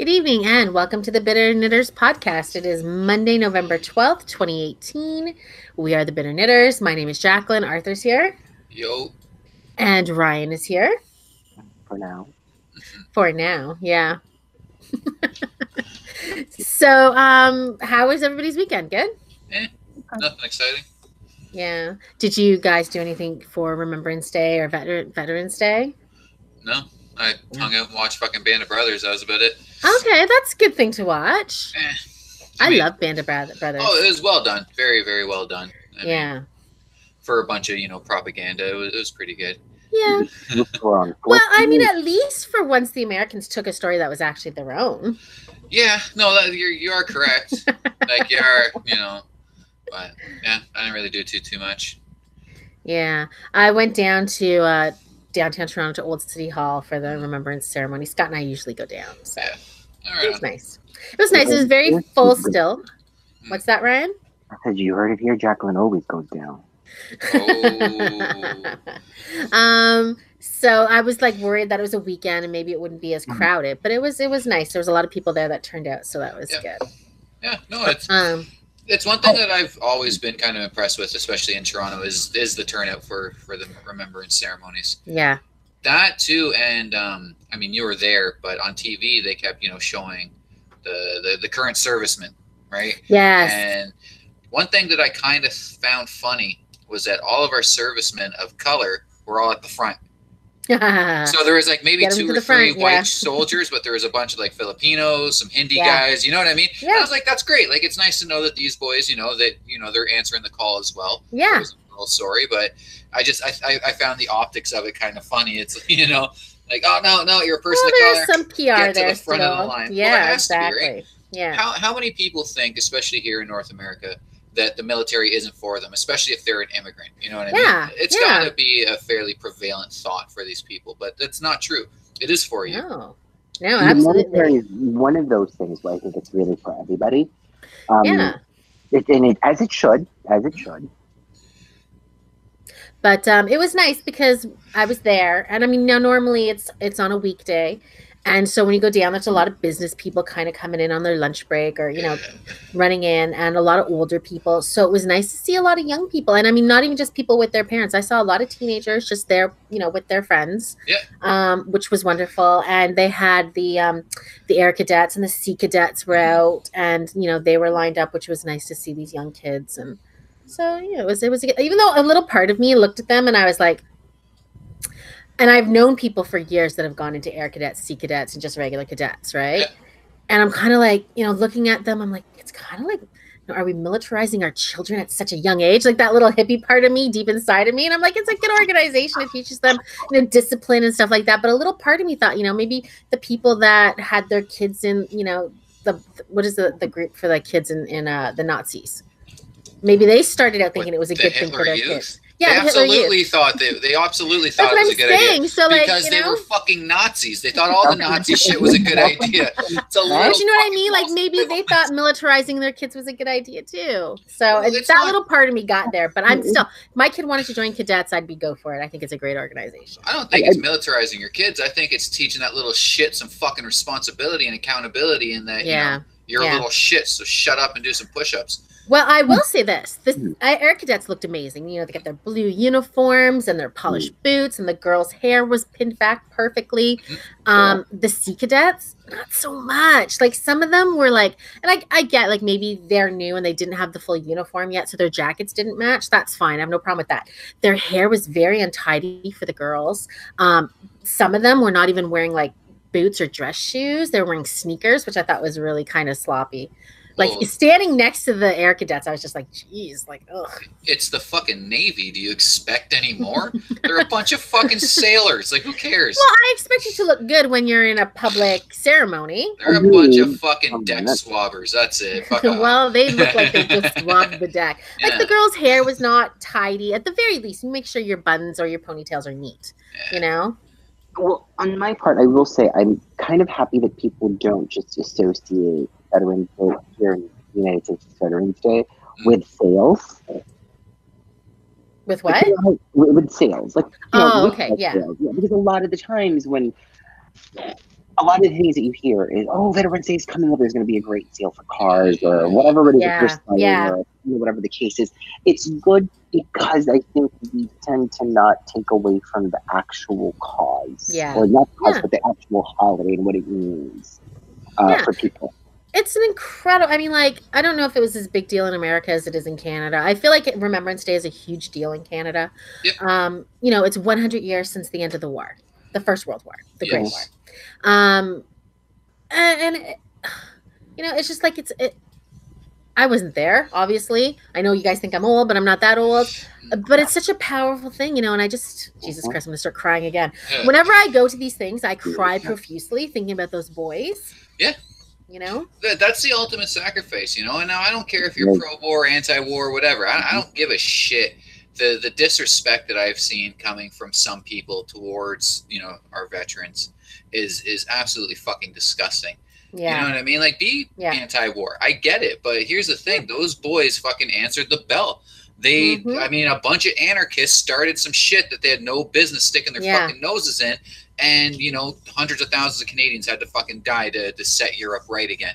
Good evening and welcome to the Bitter Knitters podcast. It is Monday, November 12th, 2018. We are the Bitter Knitters. My name is Jacqueline. Arthur's here. Yo. And Ryan is here. For now. For now, yeah. So, how was everybody's weekend? Good? Nothing exciting. Yeah. Did you guys do anything for Remembrance Day or Veterans Day? No. I hung out and watched fucking Band of Brothers. That was about it. Okay, that's a good thing to watch. I love Band of Brothers. Oh, it was well done. Very, very well done. I mean, for a bunch of, propaganda, it was pretty good. Yeah. Well, I mean, at least for once the Americans took a story that was actually their own. Yeah, no, you are correct. Like, you are, but yeah, I didn't really do too much. Yeah, I went down to downtown Toronto to Old City Hall for the Remembrance ceremony. Scott and I usually go down, so yeah. It was nice. It was nice. It was very full still. What's that, Ryan? I said you heard it here. Jacqueline always goes down. Oh. So I was like worried that it was a weekend and maybe it wouldn't be as crowded, but it was nice. There was a lot of people there that turned out, so that was good. Yeah, no, it's one thing that I've always been kind of impressed with, especially in Toronto, is the turnout for the remembrance ceremonies. Yeah. That too, and I mean, you were there, but on TV they kept showing the current servicemen, right? Yes. And one thing that I kind of found funny was that all of our servicemen of color were all at the front. So there was like maybe 2 or 3 white soldiers, but there was a bunch of like Filipinos, some Hindi guys, you know what I mean? Yeah. And I was like, that's great. Like, it's nice to know that these boys, they're answering the call as well. Yeah. I was a little sorry, but I found the optics of it kind of funny. It's, like, oh, no, you're a person of color. There's some PR Get there to the front of the line. Yeah, well, exactly. To be, right? Yeah. How many people think, especially here in North America, that the military isn't for them, especially if they're an immigrant? You know what I mean? It's got to be a fairly prevalent thought for these people, but that's not true. It is for you. No, absolutely. The military is one of those things where I think it's really for everybody. As it should. But it was nice because I was there, and I mean, now normally it's on a weekday. And so when you go down, there's a lot of business people kind of coming in on their lunch break or, running in, and a lot of older people. So it was nice to see a lot of young people. And I mean, not even just people with their parents. I saw a lot of teenagers just there, with their friends, which was wonderful. And they had the Air Cadets and the Sea Cadets were out, and, they were lined up, which was nice to see these young kids. And so, it was even though a little part of me looked at them and I was like, and I've known people for years that have gone into Air Cadets, Sea Cadets, and just regular cadets, right? Yeah. And I'm kind of like, looking at them, I'm like, it's kind of like, are we militarizing our children at such a young age? Like that little hippie part of me deep inside of me. And I'm like, it's a good organization. It teaches them, discipline and stuff like that. But a little part of me thought, maybe the people that had their kids in, what is the group for the kids in the Nazis? Maybe they started out thinking it was a good thing for their kids. Yeah, they absolutely thought it was a good idea. So, because they were fucking Nazis. They thought all the Nazi shit was a good idea. It's a little but you know what I mean? Like maybe they thought militarizing their kids was a good idea too. So little part of me got there. But I'm still, if my kid wanted to join cadets, I'd go for it. I think it's a great organization. I don't think it's militarizing your kids. I think it's teaching that little shit some fucking responsibility and accountability, and that you're a little shit. So shut up and do some push-ups. Well, I will say this. Air Cadets looked amazing. They got their blue uniforms and their polished boots, and the girls' hair was pinned back perfectly. The Sea Cadets, not so much. Like some of them were like, and I get like maybe they're new and they didn't have the full uniform yet, so their jackets didn't match. That's fine. I have no problem with that. Their hair was very untidy for the girls. Some of them were not even wearing like boots or dress shoes. They were wearing sneakers, which I thought was really kind of sloppy. Like standing next to the Air Cadets, I was just like, geez, like, ugh. It's the fucking Navy. Do you expect any more? They're a bunch of fucking sailors. Like, who cares? Well, I expect you to look good when you're in a public ceremony. They're a bunch of fucking deck swabbers. That's it. Well, they look like they just swabbed the deck. Like the girl's hair was not tidy. At the very least, make sure your buns or your ponytails are neat. Well, on my part, I will say I'm kind of happy that people don't just associate Veterans Day here in the United States Veterans Day with sales. With what? With sales. Like, okay, yeah. Sales. Yeah. Because a lot of the times when a lot of the things that you hear is, oh, Veterans Day is coming up. There's going to be a great sale for cars or whatever it is that they're selling or whatever the case is. It's good because I think we tend to not take away from the actual cause. Or not cause, but the actual holiday and what it means for people. It's an incredible, I mean, like, I don't know if it was as big deal in America as it is in Canada. I feel like Remembrance Day is a huge deal in Canada. Yep. You know, it's 100 years since the end of the war, the First World War, the Great War. And you know, it's just like, I wasn't there, obviously. I know you guys think I'm old, but I'm not that old. But it's such a powerful thing, you know, and I just, Jesus Christ, I'm going to start crying again. Whenever I go to these things, I cry profusely thinking about those boys. Yeah. You know? That's the ultimate sacrifice, you know? And now I don't care if you're pro-war, anti-war, whatever. I don't give a shit. The disrespect that I've seen coming from some people towards, you know, our veterans is absolutely fucking disgusting. Yeah. You know what I mean? Like, be anti-war. I get it. But here's the thing. Those boys fucking answered the bell. They, I mean, a bunch of anarchists started some shit that they had no business sticking their fucking noses in. And, you know, hundreds of thousands of Canadians had to fucking die to set Europe right again.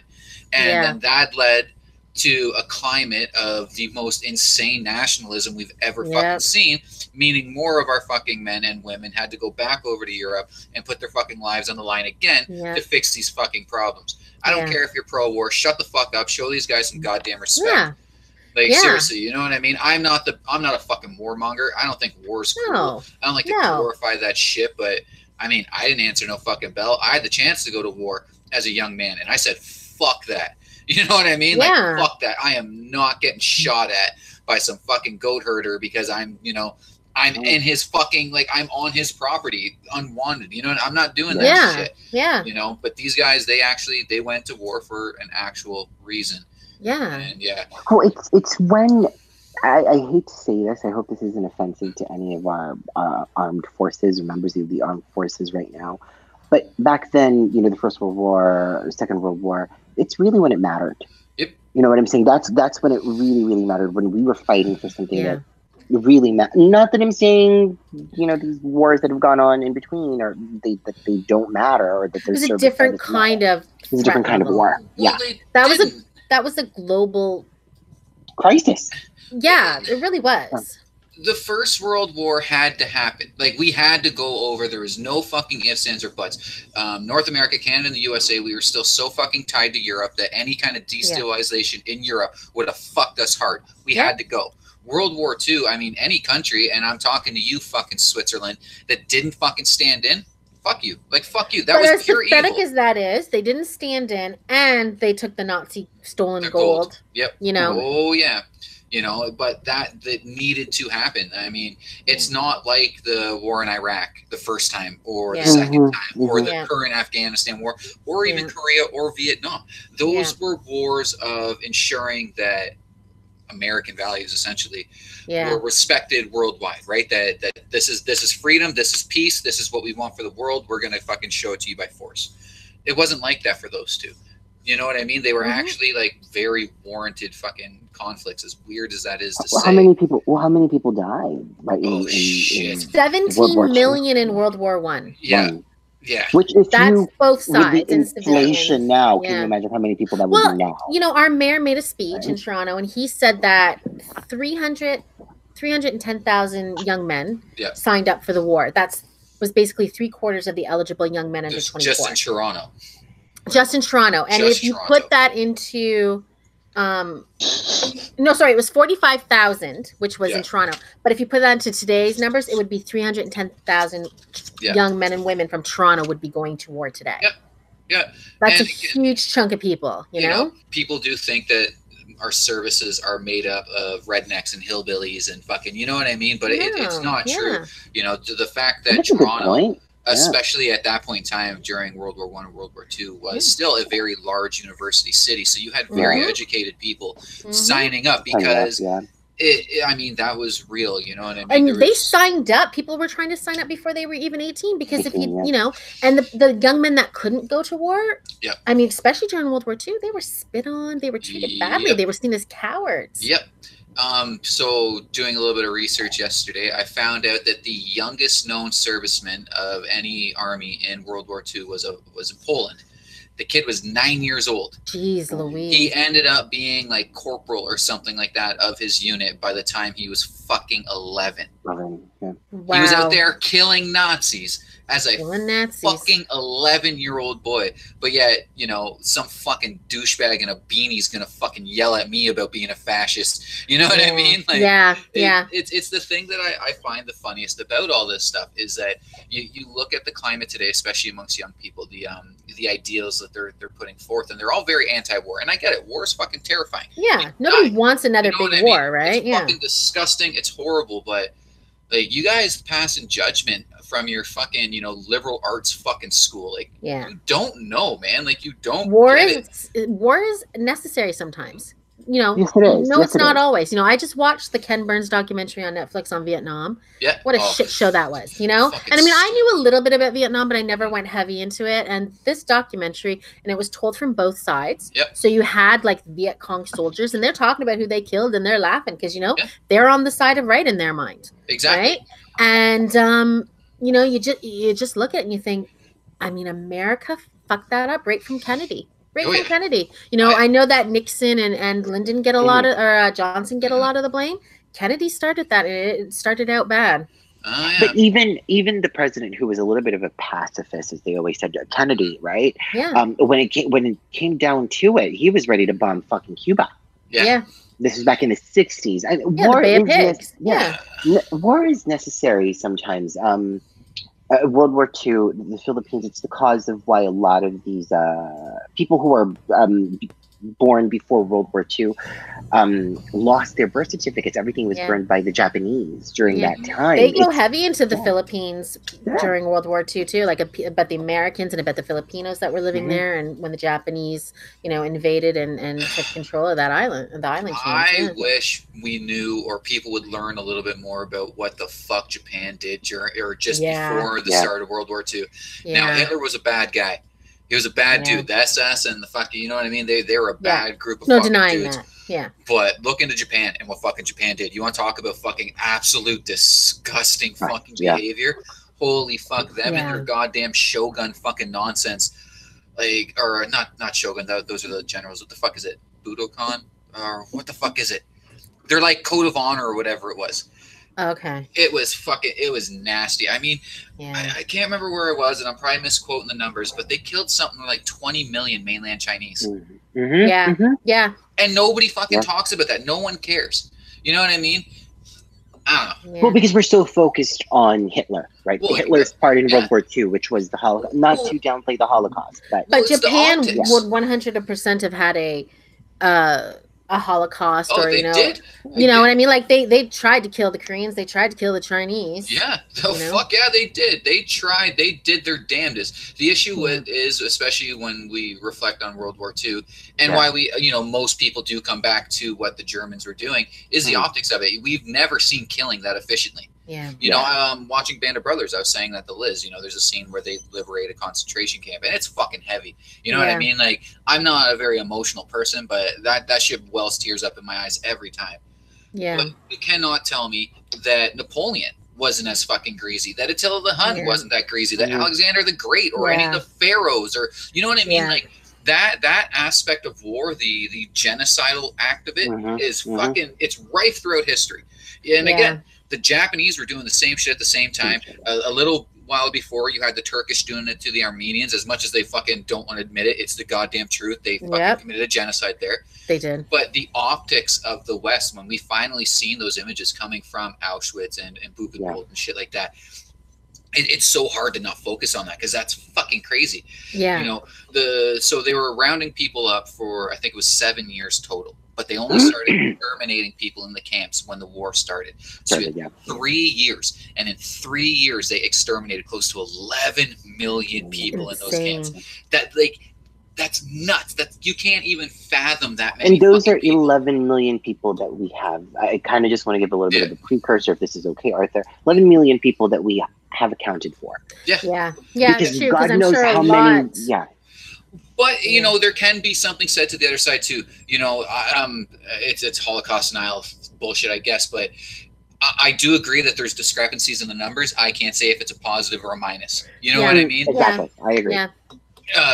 And then that led to a climate of the most insane nationalism we've ever fucking seen, meaning more of our fucking men and women had to go back over to Europe and put their fucking lives on the line again to fix these fucking problems. I don't care if you're pro-war. Shut the fuck up. Show these guys some goddamn respect. Like, seriously, you know what I mean? I'm not a fucking warmonger. I don't think war's cool. No. I don't like to glorify that shit, but I mean, I didn't answer no fucking bell. I had the chance to go to war as a young man, and I said, fuck that. You know what I mean? Like, fuck that. I am not getting shot at by some fucking goat herder because I'm, you know, I'm in his fucking, like, I'm on his property unwanted. You know, I'm not doing that shit. Yeah. You know, but these guys, they went to war for an actual reason. Yeah. And well, it's when I hate to say this. I hope this isn't offensive to any of our armed forces or members of the armed forces right now. But back then, you know, the First World War, or Second World War, it's really when it mattered. Yep. You know what I'm saying? That's when it really, really mattered, when we were fighting for something that really mattered. Not that I'm saying, you know, these wars that have gone on in between, or that they don't matter, or that there's a different kind of. It's a different kind of war. Well, that was a global crisis. Yeah, it really was. The First World War had to happen. Like, we had to go over. There was no fucking ifs, ands, or buts. North America, Canada, and the USA, we were still so fucking tied to Europe that any kind of destabilization in Europe would have fucked us hard. We had to go. World War II, I mean, any country, and I'm talking to you, fucking Switzerland, that didn't fucking stand in, fuck you. Like, fuck you. That was pure evil. As pathetic as that is, they didn't stand in, and they took the Nazi stolen gold. Yep. You know? Oh, yeah. You know, but that needed to happen. I mean, it's not like the war in Iraq the first time, or the second time, or the current Afghanistan war, or even Korea or Vietnam. Those were wars of ensuring that American values essentially were respected worldwide, right? That this is freedom, this is peace, this is what we want for the world. We're gonna fucking show it to you by force. It wasn't like that for those two. You know what I mean? They were actually like very warranted fucking conflicts, as weird as that is to say. How many people died? Right? Shit. 17 million in World War I. Yeah. Yeah. Which that's both sides. With the inflation now, can you imagine how many people that would be now? You know, our mayor made a speech in Toronto, and he said that 310,000 young men signed up for the war. Was basically 3/4 of the eligible young men under 24. Just in Toronto. Just in Toronto. And if you put that into, it was 45,000, which was in Toronto. But if you put that into today's numbers, it would be 310,000 young men and women from Toronto would be going to war today. Yeah. Yeah. That's a huge chunk of people, you know? People do think that our services are made up of rednecks and hillbillies and fucking, you know what I mean? But it's not true. You know, the fact that Toronto, especially at that point in time during World War I and World War II, was still a very large university city. So you had very educated people signing up because, I mean, that was real, you know what I mean? And they signed up. People were trying to sign up before they were even 18 because if you know, and the young men that couldn't go to war, I mean, especially during World War II, they were spit on. They were treated badly. They were seen as cowards. Yep. So doing a little bit of research yesterday, I found out that the youngest known serviceman of any army in World War II was in Poland. The kid was 9 years old. Jeez Louise. He ended up being like corporal or something like that of his unit by the time he was fucking 11. Yeah. Wow. He was out there killing Nazis as a fucking 11-year-old boy. But yet, you know, some fucking douchebag in a beanie's gonna fucking yell at me about being a fascist. You know what I mean? Like, it's the thing that I find the funniest about all this stuff is that you look at the climate today, especially amongst young people, the ideals that they're putting forth, and they're all very anti-war. And I get it. War is fucking terrifying. Yeah, nobody wants another big war, right? It's fucking disgusting. It's horrible, but like you guys passing judgment from your fucking, you know, liberal arts fucking school. Like, you don't know, man. Like, you don't. War is necessary sometimes. You know, yes, it is. No, it's not always. You know, I just watched the Ken Burns documentary on Netflix on Vietnam. Yeah. What a shit show that was, you know? And I mean, I knew a little bit about Vietnam, but I never went heavy into it. And this documentary, and it was told from both sides. Yep. So you had like Viet Cong soldiers, and they're talking about who they killed, and they're laughing because, you know, they're on the side of right in their mind. Exactly. Right? And, you know, you just look at it and you think, I mean, America fucked that up right from Kennedy. Kennedy. You know, I know that Nixon and Lyndon get a lot of, or Johnson get a lot of the blame. Kennedy started that. It started out bad. But even the president, who was a little bit of a pacifist, as they always said, Kennedy, right? Yeah. When it came down to it, he was ready to bomb fucking Cuba. Yeah. This was back in the 60s. War is necessary sometimes. World War II, the Philippines, it's the cause of why a lot of these people who are born before World War II lost their birth certificates. Everything was burned by the Japanese during that time. They go heavy into the Philippines during World War II too, like about the Americans and about the Filipinos that were living there, and when the Japanese, you know, invaded and took control of that island, chain. I wish we knew, or people would learn a little bit more about what the fuck Japan did before the start of World War II. Now, Hitler was a bad guy. He was a bad dude. The SS and the fucking, you know what I mean? They were a bad group of fucking dudes. That. Yeah. But look into Japan and what fucking Japan did. You want to talk about fucking absolute disgusting fucking behavior? Holy fuck, them and their goddamn shogun fucking nonsense. Like, or not shogun, those are the generals. What the fuck is it? Budokan? Or what the fuck is it? They're like code of honor or whatever it was. Okay. It was nasty. I mean, I can't remember where it was, and I'm probably misquoting the numbers, but they killed something like 20 million mainland Chinese. Yeah. And nobody fucking talks about that. No one cares. You know what I mean? I don't know. Well, because we're so focused on Hitler, right? Well, Hitler's part in World War II, which was the Holocaust. Not to downplay the Holocaust, but Japan would 100% have had a Holocaust, or they did. You know what I mean? Like they tried to kill the Koreans, they tried to kill the Chinese. Yeah, fuck yeah, they did. They tried. They did their damnedest. The issue is, especially when we reflect on World War II, and why we, you know, most people do come back to what the Germans were doing, is the optics of it. We've never seen killing that efficiently. Yeah. You know, watching Band of Brothers, I was saying that to Liz, you know, there's a scene where they liberate a concentration camp, and it's fucking heavy. You know what I mean? Like, I'm not a very emotional person, but that shit wells tears up in my eyes every time. Yeah. But you cannot tell me that Napoleon wasn't as fucking greasy, that Attila the Hun wasn't that greasy, that Alexander the Great or any of the pharaohs, or, you know what I mean? Like, that aspect of war, the genocidal act of it is fucking, it's rife throughout history. And again, the Japanese were doing the same shit at the same time. A little while before, you had the Turkish doing it to the Armenians. As much as they fucking don't want to admit it, it's the goddamn truth. They fucking committed a genocide there. They did. But the optics of the West, when we finally seen those images coming from Auschwitz and Buchenwald and shit like that, it's so hard to not focus on that, because that's fucking crazy. Yeah. You know, so they were rounding people up for, I think it was 7 years total. But they only started exterminating people in the camps when the war started. So 3 years. And in 3 years, they exterminated close to 11 million people in those camps. That's nuts. You can't even fathom that many. And those are people. 11 million people that we have. I kind of just want to give a little bit of a precursor, if this is okay, Arthur. 11 million people that we have accounted for. Yeah. Because true, God I'm knows sure how many. Yeah. But you know, there can be something said to the other side too. You know, it's Holocaust denial bullshit, I guess. But I do agree that there's discrepancies in the numbers. I can't say if it's a positive or a minus. You know what I mean? Exactly. I agree. Yeah.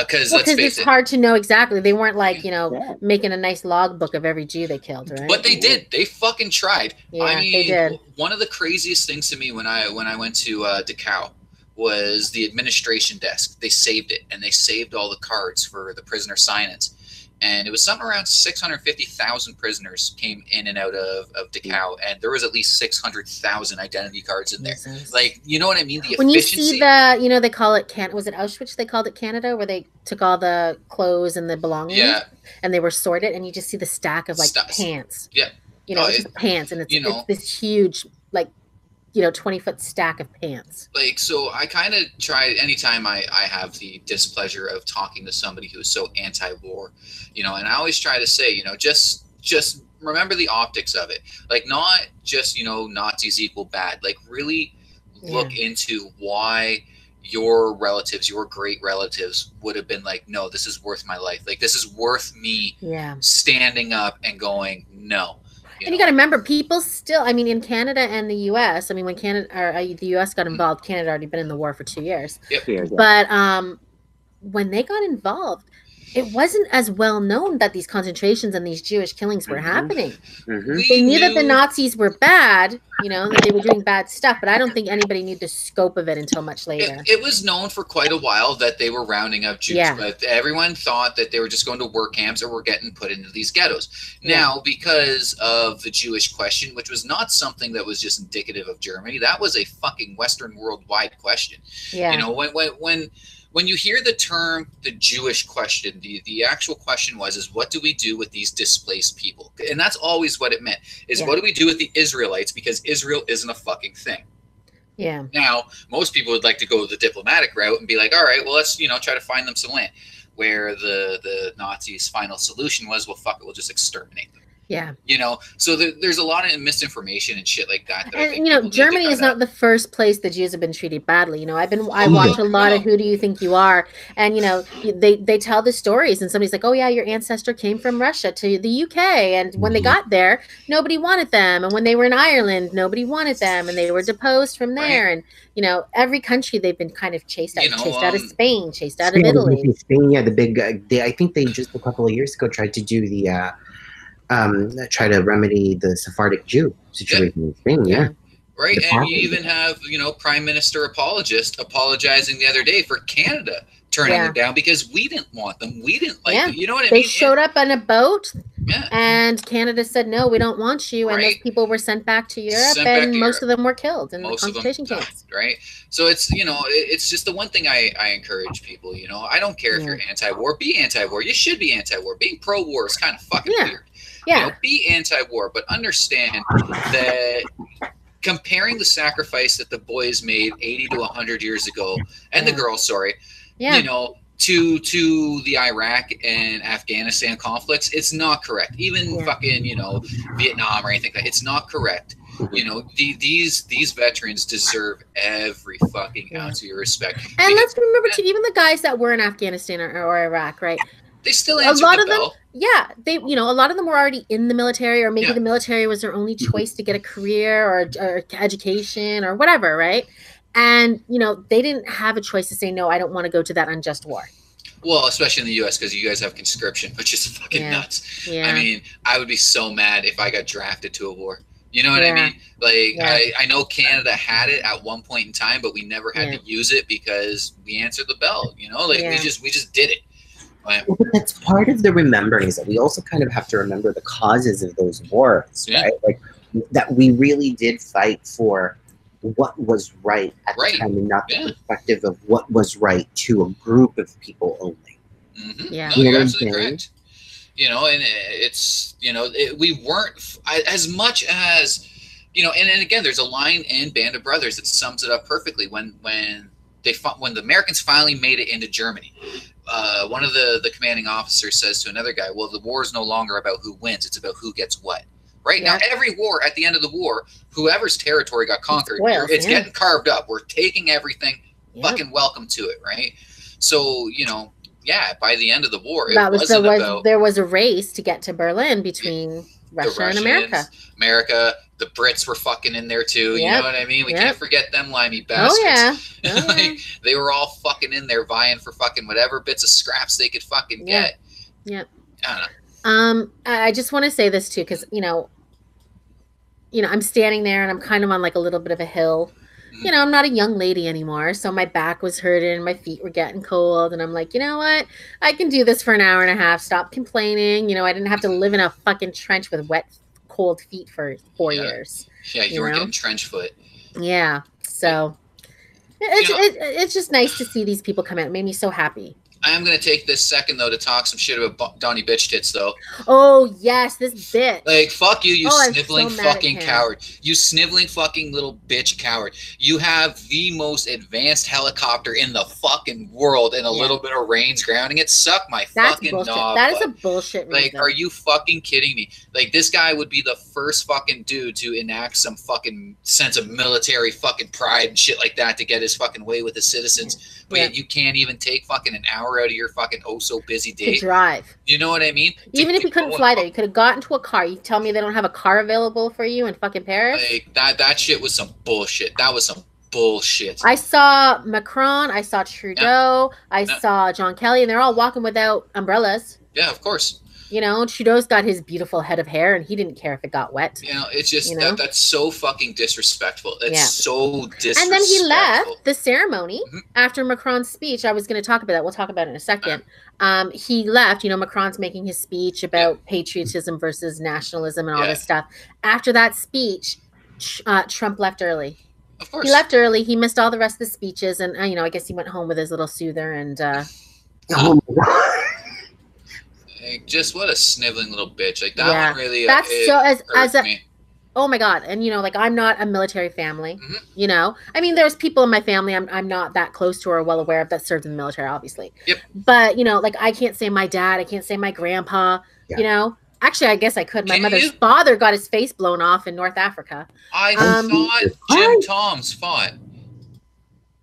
Because let's face it's hard to know exactly. They weren't like, you know, making a nice logbook of every Jew they killed, right? But they did. They fucking tried. Yeah, I mean, they did. One of the craziest things to me when I went to Dachau was the administration desk. They saved it, and they saved all the cards for the prisoner sign-ins. And it was something around 650,000 prisoners came in and out of Dachau, and there was at least 600,000 identity cards in there. Like, you know what I mean? The when efficiency. You see the, you know, they call it was it Auschwitz? They called it Canada, where they took all the clothes and the belongings, and they were sorted, and you just see the stack of like pants. Yeah, you know, just pants, and it's this huge, like, you know, 20-foot stack of pants. Like, so I kind of try anytime I have the displeasure of talking to somebody who is so anti-war, you know, and I always try to say, you know, just remember the optics of it. Like, not just, you know, Nazis equal bad. Like, really look into why your relatives, your great relatives would have been like, no, this is worth my life. Like, this is worth me standing up and going, no. And you got to remember, people still, I mean, in Canada and the U.S., I mean, when the U.S. got involved, Canada had already been in the war for 2 years. But when they got involved, it wasn't as well known that these concentrations and these Jewish killings were happening. They knew that the Nazis were bad, you know, that they were doing bad stuff, but I don't think anybody knew the scope of it until much later. It was known for quite a while that they were rounding up Jews, but everyone thought that they were just going to work camps or were getting put into these ghettos. Now, because of the Jewish question, which was not something that was just indicative of Germany, that was a fucking Western worldwide question. You know, when you hear the term the Jewish question, the actual question is what do we do with these displaced people? And that's always what it meant, is what do we do with the Israelites, because Israel isn't a fucking thing. Now, most people would like to go the diplomatic route and be like, all right, well, let's, you know, try to find them some land. Where the Nazis' final solution was, well, fuck it, we'll just exterminate them. You know, so there's a lot of misinformation and shit like that. And you know, Germany is not the first place the Jews have been treated badly. You know, I watch a lot of Who Do You Think You Are, and you know, they tell the stories, and somebody's like, oh yeah, your ancestor came from Russia to the UK, and when they got there, nobody wanted them, and when they were in Ireland, nobody wanted them, and they were deposed from there, and you know, every country they've been kind of chased out, chased out of Spain, chased out of Italy. Spain, the big. I think they just a couple of years ago tried to do the. Try to remedy the Sephardic Jew situation in Spain, Right, and you even have, you know, Prime Minister apologist apologizing the other day for Canada turning them down because we didn't want them. We didn't like them. You know what I mean? They showed up on a boat, and Canada said, no, we don't want you. And those people were sent back to Europe, and most of them were killed in the concentration camps. Right? So it's, you know, it's just the one thing I encourage people, you know, I don't care if you're anti-war, be anti-war. You should be anti-war. Being pro-war is kind of fucking weird. You know, be anti-war, but understand that comparing the sacrifice that the boys made 80 to 100 years ago, and the girls, you know, to the Iraq and Afghanistan conflicts, it's not correct. Even fucking, you know, Vietnam or anything like that, it's not correct. You know, these veterans deserve every fucking ounce of your respect. And let's remember too, even the guys that were in Afghanistan or Iraq, right? They still answered the bell. They, you know, a lot of them were already in the military, or maybe the military was their only choice to get a career or education or whatever, right? And, you know, they didn't have a choice to say, no, I don't want to go to that unjust war. Well, especially in the U.S. because you guys have conscription, which is fucking nuts. I mean, I would be so mad if I got drafted to a war. You know what I mean? Like, I know Canada had it at one point in time, but we never had to use it because we answered the bell. You know, like we just did it. Well, but that's part of the remembering, is that we also kind of have to remember the causes of those wars, right? Like that we really did fight for what was right at the time, and not the perspective of what was right to a group of people only. No, you're absolutely correct. You know, and it's, you know, we weren't as much as, you know, and again, there's a line in Band of Brothers that sums it up perfectly when the Americans finally made it into Germany. One of the commanding officers says to another guy, well, the war is no longer about who wins, it's about who gets what. Right now, every war, at the end of the war, whoever's territory got conquered, it's getting carved up. We're taking everything, fucking welcome to it, right? So, you know, by the end of the war, there was a race to get to Berlin between Russia and America. The Brits were fucking in there too. You know what I mean? We can't forget them limey bastards. Like, they were all fucking in there vying for fucking whatever bits of scraps they could fucking get. Yeah. I don't know. I just want to say this too, because I'm standing there and I'm kind of on like a little bit of a hill. I'm not a young lady anymore, so my back was hurting, my feet were getting cold, and I'm like, you know what? I can do this for an hour and a half. Stop complaining. I didn't have to live in a fucking trench with wet, cold feet for 4 years. Yeah, you were getting trench foot. Yeah, so it's just nice to see these people come out. It made me so happy. I am going to take this second, though, to talk some shit about Donnie Bitch Tits, though. Oh, yes, this bitch. Like, fuck you, sniveling fucking coward. You sniveling fucking little bitch coward. You have the most advanced helicopter in the fucking world, and a little bit of rain's grounding it. Suck my fucking bullshit. knob. That is a bullshit reason. Like, are you fucking kidding me? Like, this guy would be the first fucking dude to enact some fucking sense of military fucking pride and shit like that to get his fucking way with the citizens. But yet you can't even take fucking an hour out of your fucking busy day to drive. You know what I mean? Even if you couldn't fly there, you could have gotten to a car. You tell me they don't have a car available for you in fucking Paris? Like, that shit was some bullshit. That was some bullshit. I saw Macron, I saw Trudeau, I saw John Kelly, and they're all walking without umbrellas. Yeah, of course. Trudeau's got his beautiful head of hair, and he didn't care if it got wet. It's just that's so fucking disrespectful. It's so disrespectful. And then he left the ceremony after Macron's speech. I was going to talk about that. We'll talk about it in a second. He left. Macron's making his speech about patriotism versus nationalism and all this stuff. After that speech, Trump left early. Of course. He left early. He missed all the rest of the speeches, and I guess he went home with his little soother and. Oh my God. Like, just what a sniveling little bitch. Like, that one really that's hurt me. Oh my God. And I'm not a military family. I mean, there's people in my family I'm not that close to or well aware of that served in the military, obviously. Yep. But I can't say my dad, I can't say my grandpa. Actually, I guess I could. My mother's father got his face blown off in North Africa. I thought Jim Toms fought.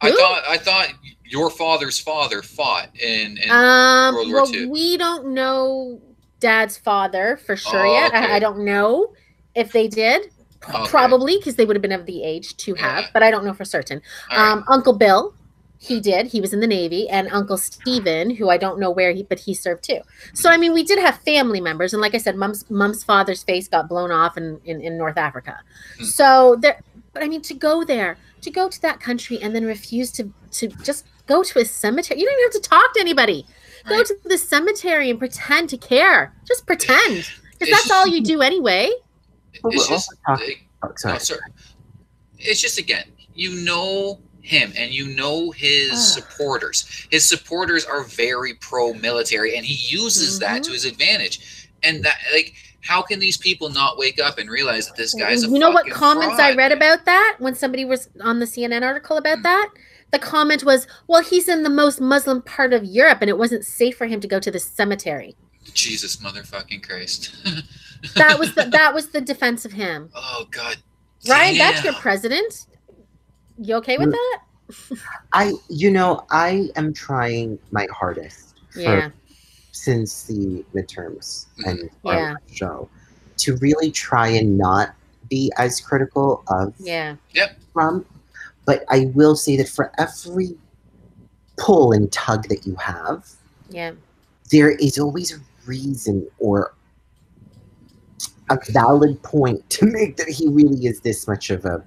I thought your father's father fought in World War II. We don't know Dad's father for sure yet. Okay. I don't know if they did. Probably, because they would have been of the age to have, but I don't know for certain. Right. Uncle Bill, he did. He was in the Navy. And Uncle Stephen, who I don't know where but he served too. So, I mean, we did have family members. And like I said, Mom's father's face got blown off in North Africa. So, but I mean, to go there, to go to that country and then refuse to just go to a cemetery. You don't even have to talk to anybody. Go to the cemetery and pretend to care. Just pretend. Because that's all you do anyway. It's just, it's just, again, him and his supporters. His supporters are very pro-military, and he uses that to his advantage. And that, like, how can these people not wake up and realize that this guy's a what comments fraud, I read about that when somebody was on the CNN article about that? The comment was, well, he's in the most Muslim part of Europe, and it wasn't safe for him to go to the cemetery. Jesus motherfucking Christ. that was the defense of him. Oh, God. Ryan, that's your president. You okay with that? I am trying my hardest since the midterms and our show to really try and not be as critical of Trump. But I will say that for every pull and tug that you have, there is always a reason or a valid point to make that he really is this much of a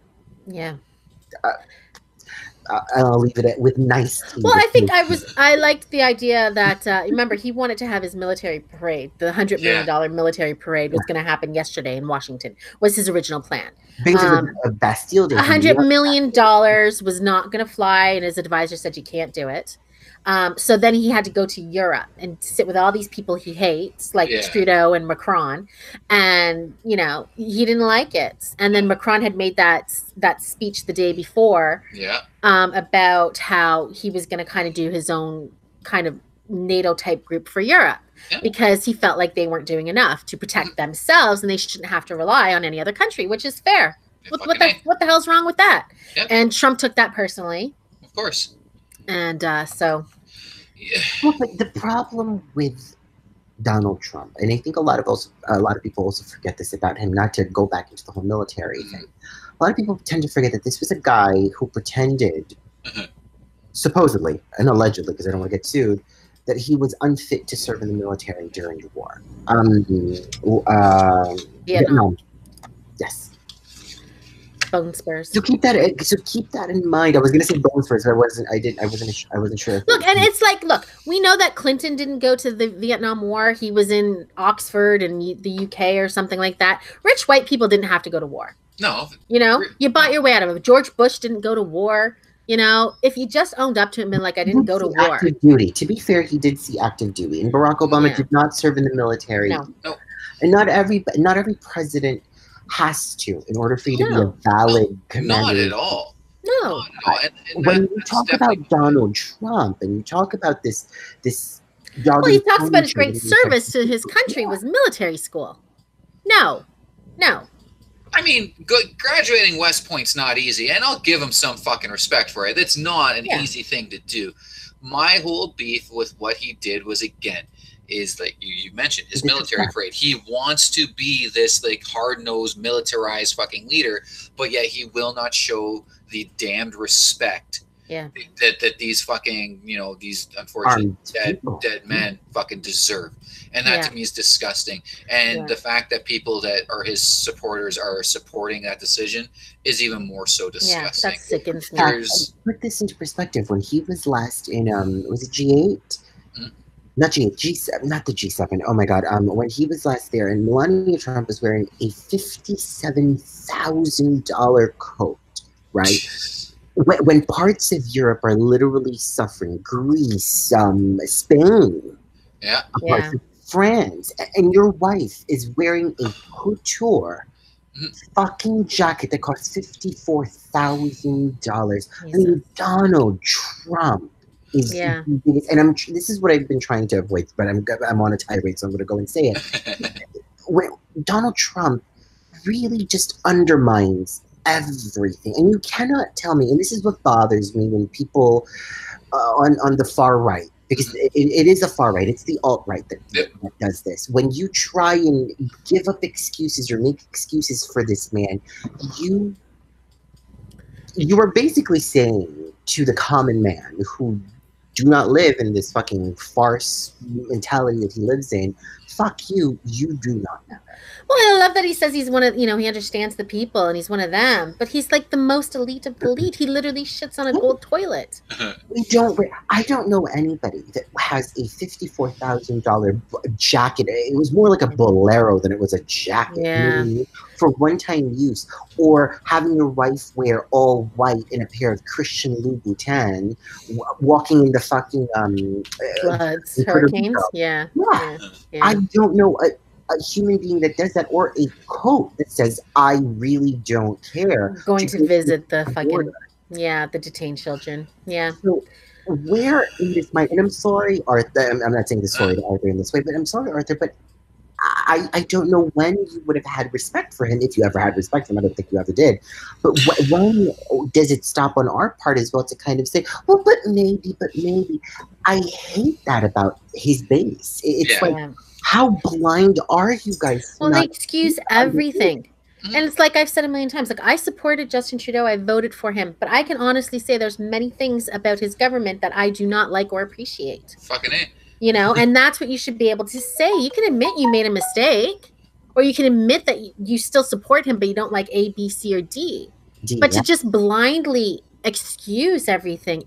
I'll leave it with nice. Well, I think I liked the idea that remember, he wanted to have his military parade. The $100 million military parade was going to happen yesterday in Washington. Was his original plan. Bastille Day. $100 million was not going to fly, and his advisor said you can't do it. So then he had to go to Europe and sit with all these people he hates, like Trudeau and Macron, and he didn't like it. And then Macron had made that speech the day before, about how he was going to kind of do his own kind of NATO type group for Europe, because he felt like they weren't doing enough to protect themselves, and they shouldn't have to rely on any other country, which is fair. What the hell's wrong with that? And Trump took that personally, of course. And so, Well, but the problem with Donald Trump, and I think a lot of people also forget this about him, not to go back into the whole military thing. A lot of people tend to forget that this was a guy who pretended, supposedly and allegedly, because I don't want to get sued, that he was unfit to serve in the military during the war. Vietnam. Yes. Bone spurs. So keep that in mind. I was going to say bone spurs, but I wasn't sure. Look, and it's like, we know that Clinton didn't go to the Vietnam War. He was in Oxford and the UK or something like that. Rich white people didn't have to go to war. No. You bought your way out of it. George Bush didn't go to war. If you just owned up to him and like, I didn't go to war. Active duty. To be fair, he did see active duty, and Barack Obama did not serve in the military. No. And not every president has to, in order for you to be a valid commander. Not at all. No. Not at all. And when you talk about Donald Trump and you talk about this he talks about his great service to his country was military school. No. I mean, graduating West Point's not easy, and I'll give him some fucking respect for it. It's not an easy thing to do. My whole beef with what he did was, again, is like you mentioned, his military parade. He wants to be this like hard-nosed, militarized fucking leader, but yet he will not show the damned respect that these fucking, these unfortunate dead men fucking deserve. And that to me is disgusting. And the fact that people that are his supporters are supporting that decision is even more so disgusting. Yeah, that sickens me. Put this into perspective. When he was last in, was it G8? Not G8, G7, not the G7. Oh my God. When he was last there, and Melania Trump was wearing a $57,000 coat, right? When parts of Europe are literally suffering, Greece, Spain, parts of France, and your wife is wearing a couture fucking jacket that costs $54,000. I mean, Donald Trump is the biggest, and this is what I've been trying to avoid, but I'm on a tirade, so I'm going to go and say it. When Donald Trump really just undermines everything, and you cannot tell me, and this is what bothers me when people on the far right, because it is the far right, it's the alt-right that does this. When you try and give up excuses or make excuses for this man, you are basically saying to the common man who do not live in this fucking farce mentality that he lives in, fuck you, you do not matter. Well, I love that he says he's one of, he understands the people and he's one of them, but he's like the most elite of the elite. He literally shits on a gold toilet. I don't know anybody that has a $54,000 jacket. It was more like a bolero than it was a jacket. Yeah. For one-time use, or having your wife wear all white in a pair of Christian Louboutin, walking in the fucking floods, hurricanes. Yeah. I don't know a human being that does that, or a coat that says "I really don't care." Going to visit the fucking the detained children. Yeah. So where in this mind? And I'm sorry, Arthur. I'm not saying this story to Arthur in this way, but I'm sorry, Arthur, but I don't know when you would have had respect for him, if you ever had respect for him. I don't think you ever did. But when does it stop on our part as well to kind of say, well, but maybe. I hate that about his base. It's like, how blind are you guys? Well, they excuse everything. And it's like I've said a million times, like I supported Justin Trudeau, I voted for him, but I can honestly say there's many things about his government that I do not like or appreciate. Fucking A. And that's what you should be able to say. You can admit you made a mistake, or you can admit that you still support him, but you don't like A, B, C, or D. But to just blindly excuse everything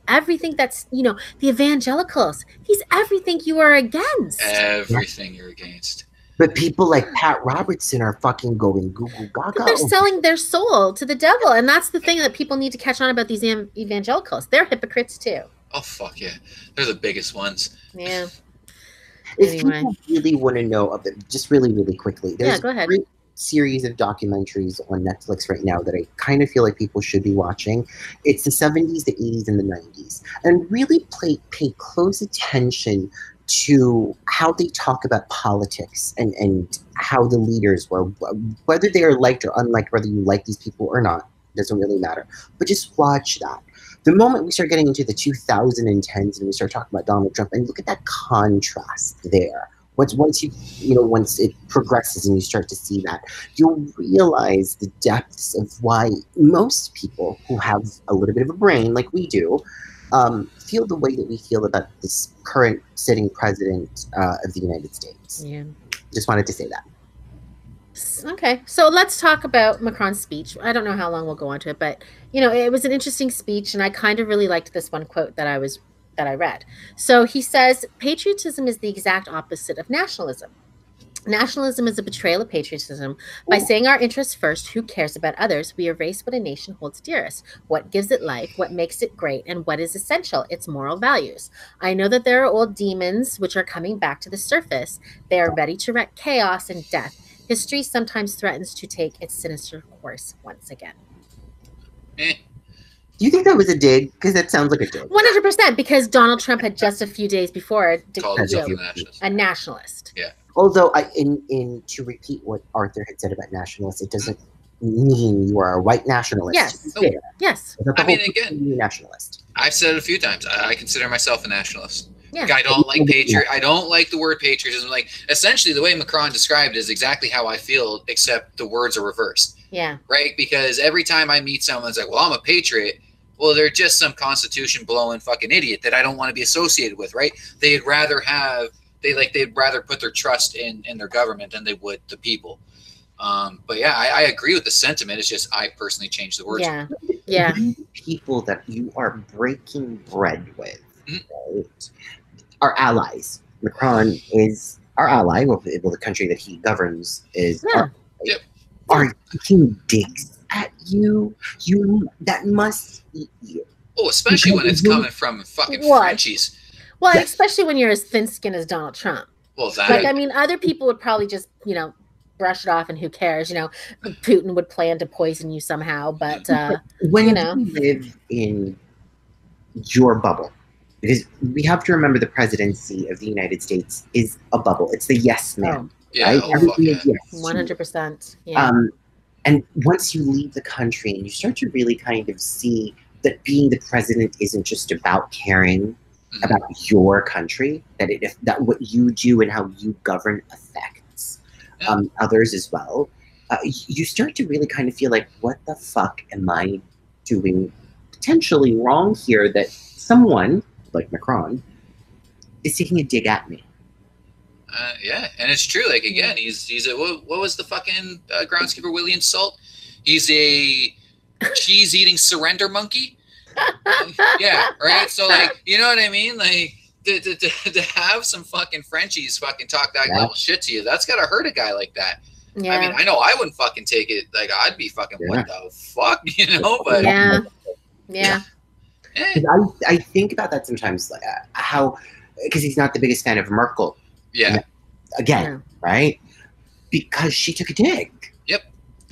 that's, the evangelicals, he's everything you are against. Everything you're against. But people like Pat Robertson are fucking going Google Gaga. But they're selling their soul to the devil. And that's the thing that people need to catch on about these evangelicals. They're hypocrites too. Oh, fuck yeah. They're the biggest ones. Yeah. If people really want to know of it, just really, really quickly, there's go ahead. a great series of documentaries on Netflix right now that I kind of feel like people should be watching. It's the 70s, the 80s, and the 90s. And really pay close attention to how they talk about politics and how the leaders were, whether they are liked or unliked, whether you like these people or not, doesn't really matter. But just watch that. The moment we start getting into the 2010s and we start talking about Donald Trump, and look at that contrast there. Once it progresses and you start to see that, you'll realize the depths of why most people who have a little bit of a brain, like we do, feel the way that we feel about this current sitting president of the United States. Yeah. Just wanted to say that. Okay, so let's talk about Macron's speech. I don't know how long we'll go on to it, but it was an interesting speech, and I kind of really liked this one quote that I read. So he says, patriotism is the exact opposite of nationalism. Nationalism is a betrayal of patriotism. By saying our interests first, who cares about others, we erase what a nation holds dearest, what gives it life, what makes it great, and what is essential, its moral values. I know that there are old demons which are coming back to the surface. They are ready to wreak chaos and death. History sometimes threatens to take its sinister course once again. Do you think that was a dig? Because that sounds like a dig. 100%, because Donald Trump had just a few days before called himself a nationalist. Yeah. Although, to repeat what Arthur had said about nationalists, it doesn't mean you are a white nationalist. Yes. Yes. I mean, again, nationalist. I've said it a few times. I consider myself a nationalist. Yeah. Like, I don't like I don't like the word patriotism. Like, essentially, the way Macron described it is exactly how I feel, except the words are reversed. Yeah. Right? Because every time I meet someone that's like, well, I'm a patriot. Well, they're just some constitution blowing fucking idiot that I don't want to be associated with, right? They'd rather put their trust in their government than they would the people. But yeah, I agree with the sentiment. It's just I personally changed the words. Yeah. Yeah. People that you are breaking bread with, right, are allies. Macron is our ally. Well, the country that he governs is our ally. Yep. Are taking digs at you? That must eat you. Oh, especially when it's coming from fucking Frenchies. Well, especially when you're as thin-skinned as Donald Trump. Well, other people would probably just, brush it off and who cares? Putin would plan to poison you somehow, but when you live in your bubble, because we have to remember the presidency of the United States is a bubble. It's the yes man. Yeah, right? Everything is yes. 100%. Yeah. And once you leave the country and you start to really kind of see that being the president isn't just about caring about your country, that what you do and how you govern affects others as well, you start to really kind of feel like, what the fuck am I doing potentially wrong here that someone like Macron is taking a dig at me? Yeah, and it's true. Like, again, he's a what was the fucking groundskeeper William Salt? He's a cheese-eating surrender monkey. Yeah, right. So, like, you know what I mean? Like, to have some fucking Frenchies fucking talk that level shit to you, that's gotta hurt a guy like that. Yeah. I mean, I know I wouldn't fucking take it. Like, I'd be fucking what the fuck, But yeah. I think about that sometimes, like how, because he's not the biggest fan of Merkel. Yeah. Again, right? Because she took a dig. Yep.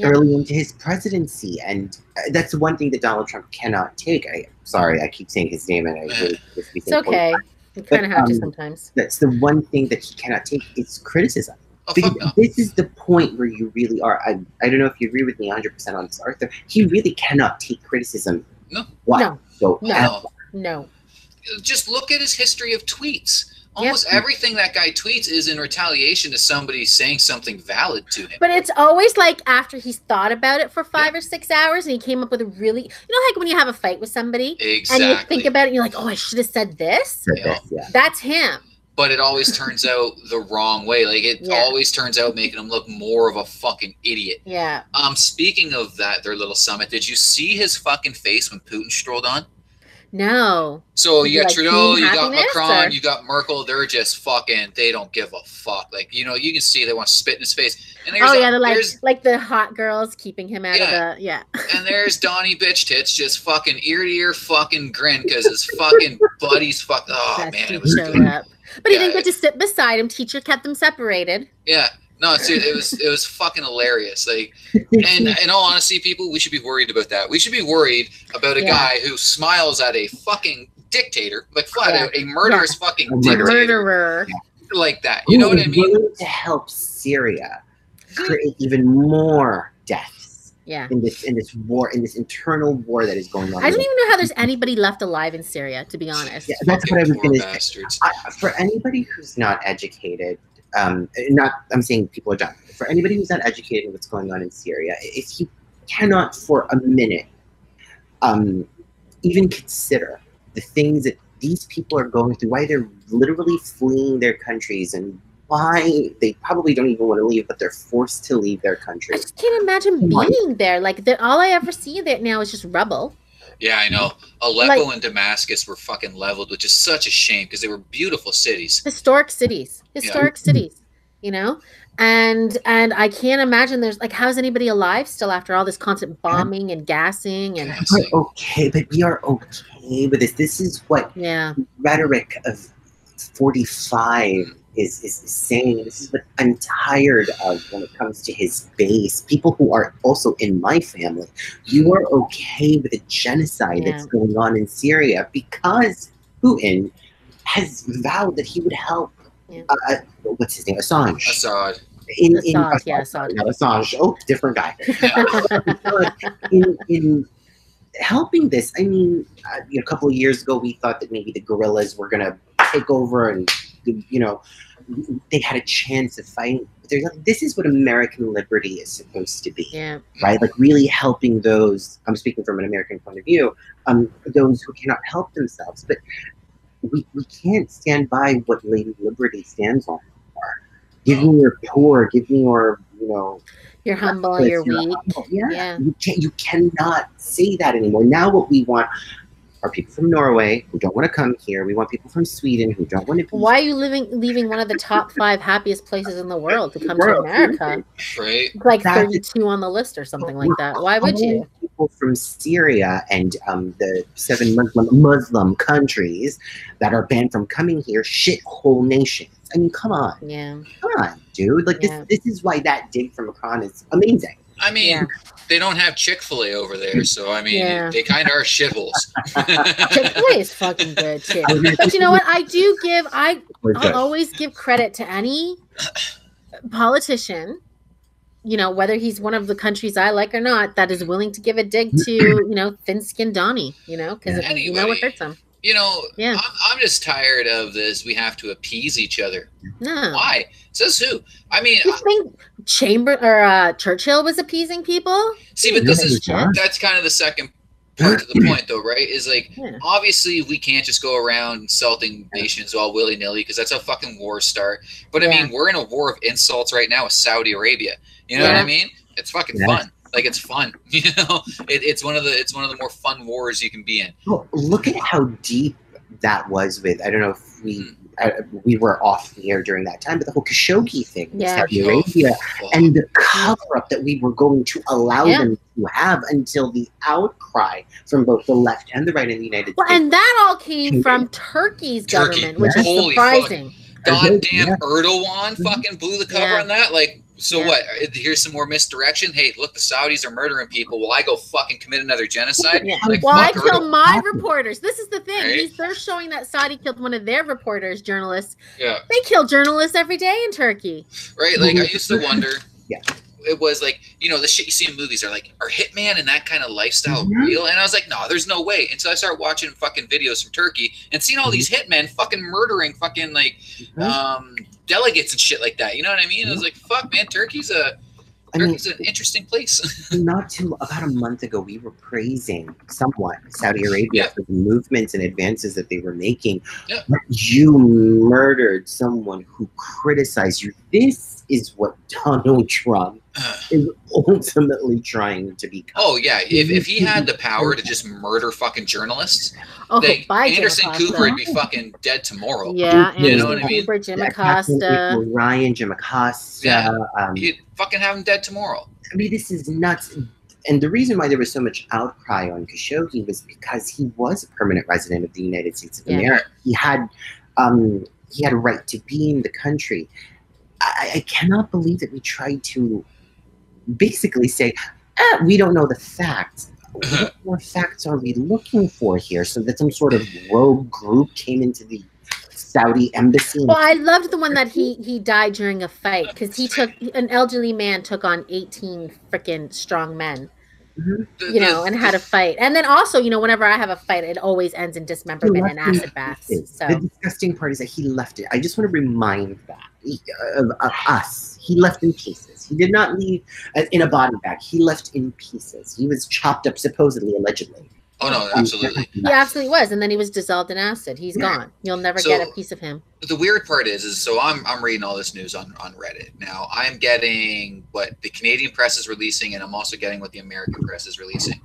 Early into his presidency, and that's the one thing that Donald Trump cannot take. Sorry, I keep saying his name, and I really it's okay. You kind of have to sometimes. That's the one thing that he cannot take is criticism. Oh, because this is the point where you really are. I don't know if you agree with me 100% on this, Arthur. He really cannot take criticism. No. Why? No. Just look at his history of tweets. Almost everything that guy tweets is in retaliation to somebody saying something valid to him. But it's always like after he's thought about it for 5 or 6 hours and he came up with a really, like when you have a fight with somebody and you think about it and you're like, oh, I should have said this. That's him. But it always turns out the wrong way. Like, it always turns out making him look more of a fucking idiot. Yeah. Speaking of that, their little summit, did you see his fucking face when Putin strolled on? No. So you got Trudeau, you got Macron, you got Merkel. They're just fucking, they don't give a fuck. Like, you can see they want to spit in his face. And there's like the hot girls keeping him out of the, And there's Donnie Bitch Tits just fucking ear to ear fucking grin because his fucking buddy's fucking, man, it was good. Up. But he didn't get to sit beside him. Teacher kept them separated. Yeah. No, it was fucking hilarious. Like, and in all honesty, people, we should be worried about that. We should be worried about a guy who smiles at a fucking dictator, like flat out, a murderous fucking dictator, murderer, like that. You know what I mean? Willing to help Syria create even more deaths Yeah. In this war, in this internal war that is going on. I don't even know how there's anybody left alive in Syria, to be honest. Yeah, that's what I was going to say. For anybody who's not educated, I'm saying people are dumb. For anybody who's not educated in what's going on in Syria, if you cannot for a minute even consider the things that these people are going through, why they're literally fleeing their countries, and why they probably don't even want to leave, but they're forced to leave their country. I just can't imagine being there. Like, all I ever see there now is just rubble. Yeah, I know. Aleppo and Damascus were fucking leveled, which is such a shame because they were beautiful cities. Historic cities. You know? And I can't imagine there's like, how's anybody alive still after all this constant bombing and gassing and but we are okay with this. This is what rhetoric of 45 is saying. This is what I'm tired of when it comes to his base. People who are also in my family. You are okay with the genocide that's going on in Syria because Putin has vowed that he would help what's his name? Assange. Assange. Oh, different guy. in helping this, I mean, a couple of years ago, we thought that maybe the guerrillas were going to take over and, they had a chance of fighting. This is what American liberty is supposed to be, right? Like really helping those, I'm speaking from an American point of view, those who cannot help themselves. But we can't stand by what Lady Liberty stands on. Give me your poor, give me your, you're humble, you're weak. Humble. Yeah. You cannot say that anymore. Now what we want are people from Norway who don't want to come here. We want people from Sweden who don't want to be. Why are you leaving one of the top 5 happiest places in the world to come to America? Right. Like 32 on the list or something like that. Why would you? People from Syria and the 7 Muslim countries that are banned from coming here, shithole nations. I mean, come on. Yeah. Come on, dude. Like this is why that dig from Macron is amazing. I mean, they don't have Chick-fil-A over there, so I mean, they kind of are shitholes. Chick-fil-A is fucking good too. But you know what? I'll always give credit to any politician, whether he's one of the countries I like or not, that is willing to give a dig to, thin-skinned Donnie, because you know what hurts him. I'm just tired of this. We have to appease each other. No. Why? Says who? I mean, you think Churchill was appeasing people? See, but that's kind of the second part to the point, though, right? Is like, obviously, we can't just go around insulting nations all willy-nilly because that's how fucking wars start. But I mean, we're in a war of insults right now with Saudi Arabia. You know what I mean? It's fucking fun. Like, it's fun, It's one of the more fun wars you can be in. Well, look at how deep that was with. I don't know if we were off the air during that time, but the whole Khashoggi thing, Saudi Arabia, and the cover up that we were going to allow them to have until the outcry from both the left and the right in the United States. And that all came from Turkey's government, which is surprising. Goddamn Erdogan fucking blew the cover on that, like. So what? Here's some more misdirection. Hey, look, the Saudis are murdering people. Will I go fucking commit another genocide? Like, well, I kill my reporters. This is the thing. Right? They're showing that Saudi killed one of their reporters, journalists. Yeah. They kill journalists every day in Turkey. Right. Like, I used to wonder. It was like, the shit you see in movies are like, are hitman and that kind of lifestyle real? And I was like, no, there's no way. Until I started watching fucking videos from Turkey and seeing all these hitmen fucking murdering fucking like delegates and shit like that. You know what I mean? I was like, fuck, man, Turkey's an interesting place. About a month ago, we were praising somewhat Saudi Arabia for the movements and advances that they were making. Yeah. But you murdered someone who criticized you. This is what Donald Trump is ultimately trying to become. Oh, yeah. If he had the power to just murder fucking journalists, Anderson Cooper would be fucking dead tomorrow. Yeah, you know what I mean? Cooper, Jim Acosta. Ryan, Jim Acosta. Yeah. You'd fucking have him dead tomorrow. I mean, this is nuts. And the reason why there was so much outcry on Khashoggi was because he was a permanent resident of the United States of America. He had a right to be in the country. I cannot believe that we tried to basically say, we don't know the facts. What more facts are we looking for here? So that some sort of rogue group came into the Saudi embassy. Well, I loved the one that he died during a fight because he took an elderly man took on 18 freaking strong men. You know, and had a fight. And then also, you know, whenever I have a fight, it always ends in dismemberment and acid baths. So the disgusting part is that he left it. I just want to remind that of us. He left in pieces. He did not leave in a body bag. He left in pieces. He was chopped up, supposedly, allegedly. Oh, no, absolutely. He absolutely was. And then he was dissolved in acid. He's gone. You'll never get a piece of him. The weird part is so I'm reading all this news on Reddit. Now, I'm getting what the Canadian press is releasing, and I'm also getting what the American press is releasing.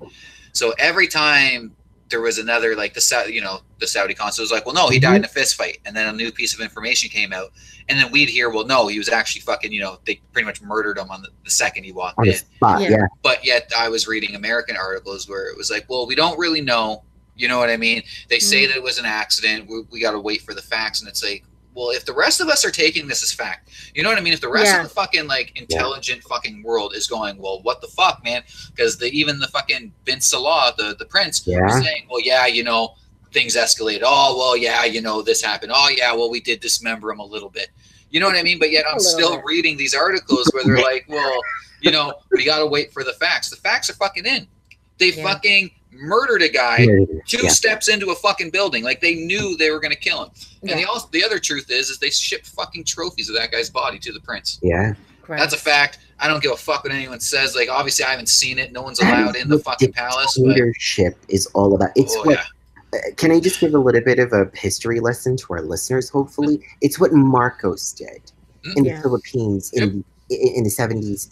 So every time there was another, like, the Saudi consul was like, well, no, he died in a fist fight. And then a new piece of information came out. And then we'd hear, well, no, he was actually fucking, you know, they pretty much murdered him on the second he walked in. Spot, yeah. But yet I was reading American articles where it was like, well, we don't really know. You know what I mean? They say that it was an accident. We got to wait for the facts. And it's like, well, if the rest of us are taking this as fact, you know what I mean? If the rest of the fucking, like, intelligent fucking world is going, well, what the fuck, man? Because even the fucking Bin Salah, the prince, was saying, well, yeah, you know, things escalated. Oh, well, yeah, you know, this happened. Oh, yeah, well, we did dismember him a little bit. You know what I mean? But yet I'm still reading these articles where they're like, well, you know, we got to wait for the facts. The facts are fucking in. They fucking murdered a guy two steps into a fucking building. Like, they knew they were going to kill him. And the other truth is they shipped fucking trophies of that guy's body to the prince. Yeah. That's a fact. I don't give a fuck what anyone says. Like, obviously, I haven't seen it. No one's allowed in the fucking palace. Leadership is all about. It's can I just give a little bit of a history lesson to our listeners, hopefully? It's what Marcos did in the Philippines in the 70s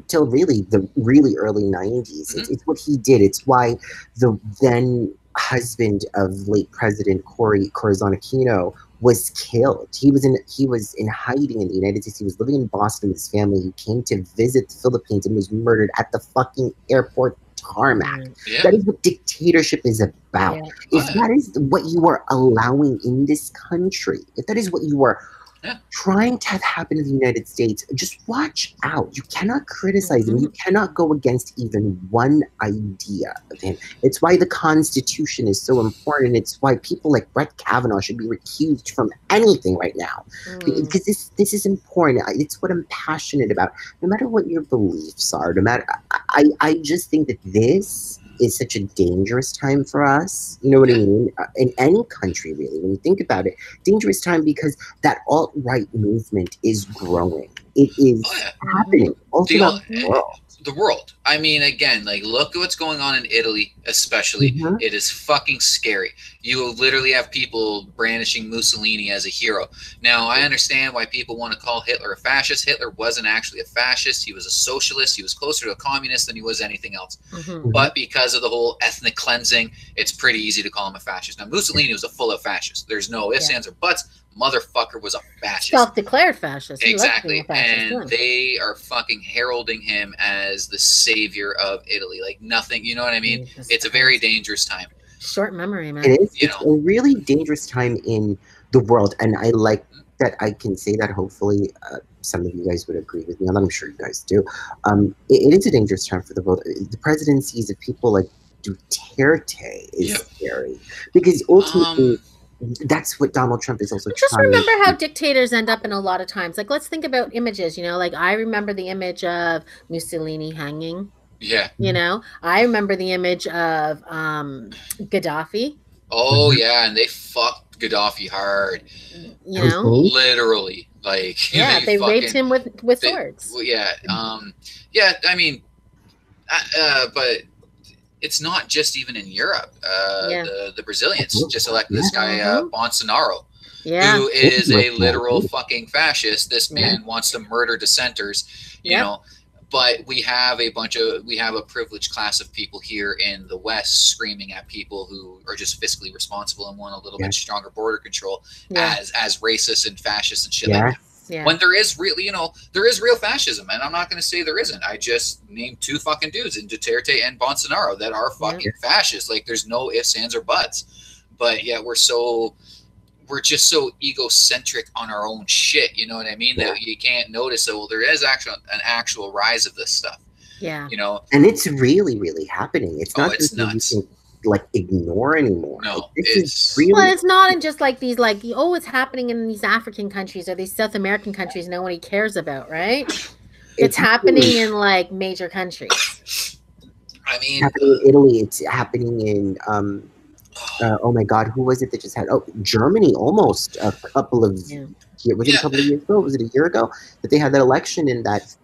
till really the really early 90s. It's what he did. It's why the then husband of late President Corazon Aquino was killed. He was in hiding in the United States. He was living in Boston with his family. He came to visit the Philippines and was murdered at the fucking airport tarmac. That is what dictatorship is about. If that is what you are allowing in this country, if that is what you are trying to have happen in the United States, just watch out. You cannot criticize him. You cannot go against even one idea of him. It's why the Constitution is so important. It's why people like Brett Kavanaugh should be recused from anything right now. Because this is important. It's what I'm passionate about. No matter what your beliefs are, I just think that this is such a dangerous time for us. You know what I mean? In any country, really, when you think about it, dangerous time because that alt-right movement is growing. It is happening all throughout the world. The world. I mean, again, like, look at what's going on in Italy, especially. It is fucking scary. You literally have people brandishing Mussolini as a hero. Now, I understand why people want to call Hitler a fascist. Hitler wasn't actually a fascist. He was a socialist. He was closer to a communist than he was anything else. But because of the whole ethnic cleansing, it's pretty easy to call him a fascist. Now, Mussolini was a full-out fascist. There's no ifs, ands, or buts. Motherfucker was a fascist. Self-declared fascist. Exactly. And they are fucking heralding him as the savior of Italy. Like, nothing, you know what I mean? It's a very dangerous time. Short memory, man. It is. It's a really dangerous time in the world. And I like that I can say that. Hopefully some of you guys would agree with me. I'm sure you guys do. It is a dangerous time for the world. The presidencies of people like Duterte is scary. Because ultimately... that's what Donald Trump is also just remember how dictators end up in a lot of times. Like, let's think about images, you know, like I remember the image of Mussolini hanging. Yeah. You know, I remember the image of Gaddafi. Oh, yeah. And they fucked Gaddafi hard. You know? Literally. Like, yeah, they raped him with swords. Well, yeah. Yeah, I mean, but it's not just even in Europe. The Brazilians just elected this guy Bolsonaro, who is a literal fucking fascist. This man wants to murder dissenters, you know. But we have a privileged class of people here in the West screaming at people who are just fiscally responsible and want a little bit stronger border control as racist and fascist and shit like that. Yeah. When there is real, you know, there is real fascism, and I'm not going to say there isn't. I just named two fucking dudes in Duterte and Bolsonaro that are fucking fascists. Like, there's no ifs, ands, or buts. But yeah, we're just so egocentric on our own shit. You know what I mean? That you can't notice that. Well, there is an actual rise of this stuff. Yeah. You know, and it's really, really happening. It's not. It's nuts. like ignore anymore. No, it's really, well, it's not in just like these, like, oh, it's happening in these African countries or these South American countries nobody cares about, right? It's happening in like major countries. I mean, it's happening in Italy. It's happening in oh my God, who was it that just had? Oh, Germany, almost a couple of. Yeah. Was it a couple of years ago? Was it a year ago that they had that election in that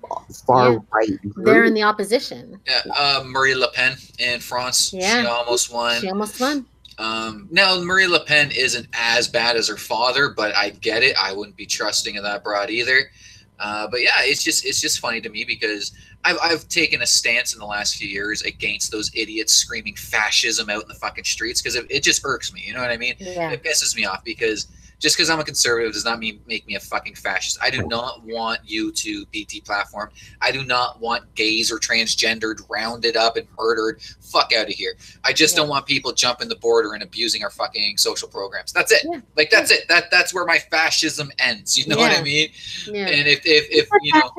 far right group? They're in the opposition. Yeah, Marie Le Pen in France. Yeah. She almost won. She almost won. Now, Marie Le Pen isn't as bad as her father, but I get it. I wouldn't be trusting of that broad either. But yeah, it's just funny to me because I've taken a stance in the last few years against those idiots screaming fascism out in the fucking streets because it just irks me. You know what I mean? Yeah. It pisses me off because just because I'm a conservative does not make me a fucking fascist. I do not want you to be deplatformed. I do not want gays or transgendered rounded up and murdered. Fuck out of here. I just don't want people jumping the border and abusing our fucking social programs. That's it. Yeah. Like that's it. That's where my fascism ends. You know what I mean? Yeah. And if you know,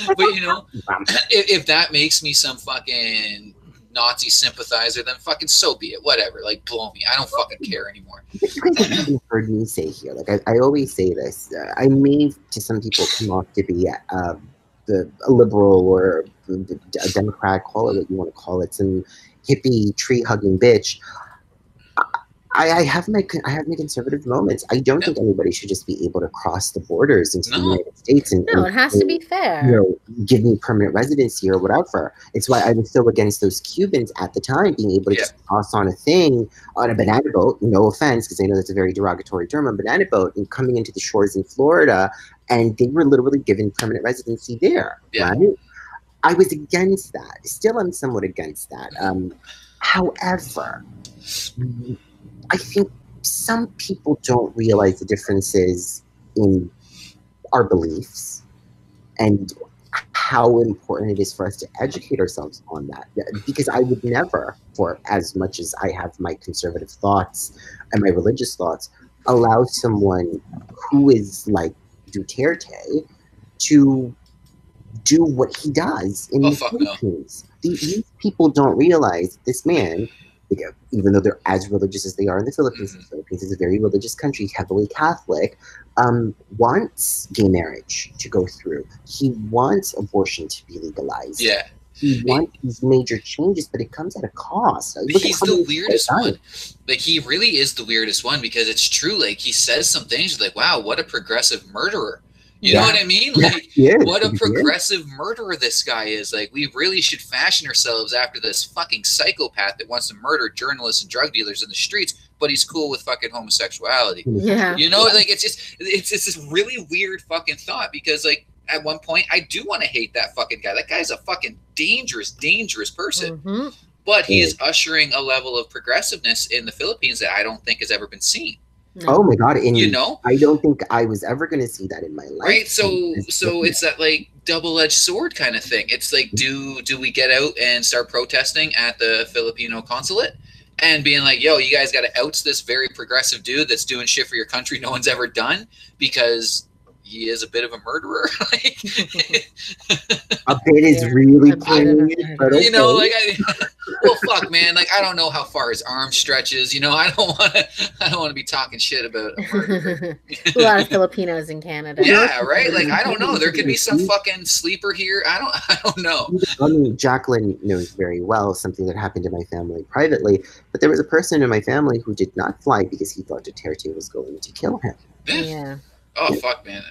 but you know, if that makes me some fucking Nazi sympathizer, then fucking so be it. Whatever. Like, blow me. I don't fucking care anymore. You guys haven't heard me say here. Like, I always say this. I may, to some people, come off to be a liberal or a Democrat, call it what you want to call it, some hippie, tree-hugging bitch. I have my conservative moments. I don't think anybody should just be able to cross the borders into the United States and it has to be fair. You know, give me permanent residency or whatever. It's why I was so against those Cubans at the time being able to just cross on a banana boat. No offense, because I know that's a very derogatory term, a banana boat, and coming into the shores in Florida, and they were literally given permanent residency there. Yeah. Right? I was against that. Still, I'm somewhat against that. However, I think some people don't realize the differences in our beliefs and how important it is for us to educate ourselves on that. Because I would never, for as much as I have my conservative thoughts and my religious thoughts, allow someone who is like Duterte to do what he does in the Philippines. No. These people don't realize this man, even though they're as religious as they are in the Philippines, the Philippines is a very religious country, heavily Catholic, wants gay marriage to go through. He wants abortion to be legalized. Yeah. He wants these major changes, but it comes at a cost. He's the weirdest one. Like, he really is the weirdest one because it's true. Like, he says some things like, wow, what a progressive murderer. You know what I mean? Like, what a progressive murderer this guy is. Like, we really should fashion ourselves after this fucking psychopath that wants to murder journalists and drug dealers in the streets, but he's cool with fucking homosexuality. Yeah. You know, like, it's this really weird fucking thought because, like, at one point, I do want to hate that fucking guy. That guy's a fucking dangerous, dangerous person. But he is ushering a level of progressiveness in the Philippines that I don't think has ever been seen. No. Oh my God! And you know, I don't think I was ever going to see that in my life. Right? So it's that like double-edged sword kind of thing. It's like, do we get out and start protesting at the Filipino consulate and being like, "Yo, you guys got to oust this very progressive dude that's doing shit for your country no one's ever done because he is a bit of a murderer." A bit is really playing it, but okay. You know, like, well, fuck, man. Like, I don't know how far his arm stretches. You know, I don't want to be talking shit about a murderer. A lot of Filipinos in Canada. Yeah, right. Like, I don't know. There could be some fucking sleeper here. I don't know. I mean, Jacqueline knows very well something that happened in my family privately, but there was a person in my family who did not fly because he thought Duterte was going to kill him. Yeah. Oh fuck, man!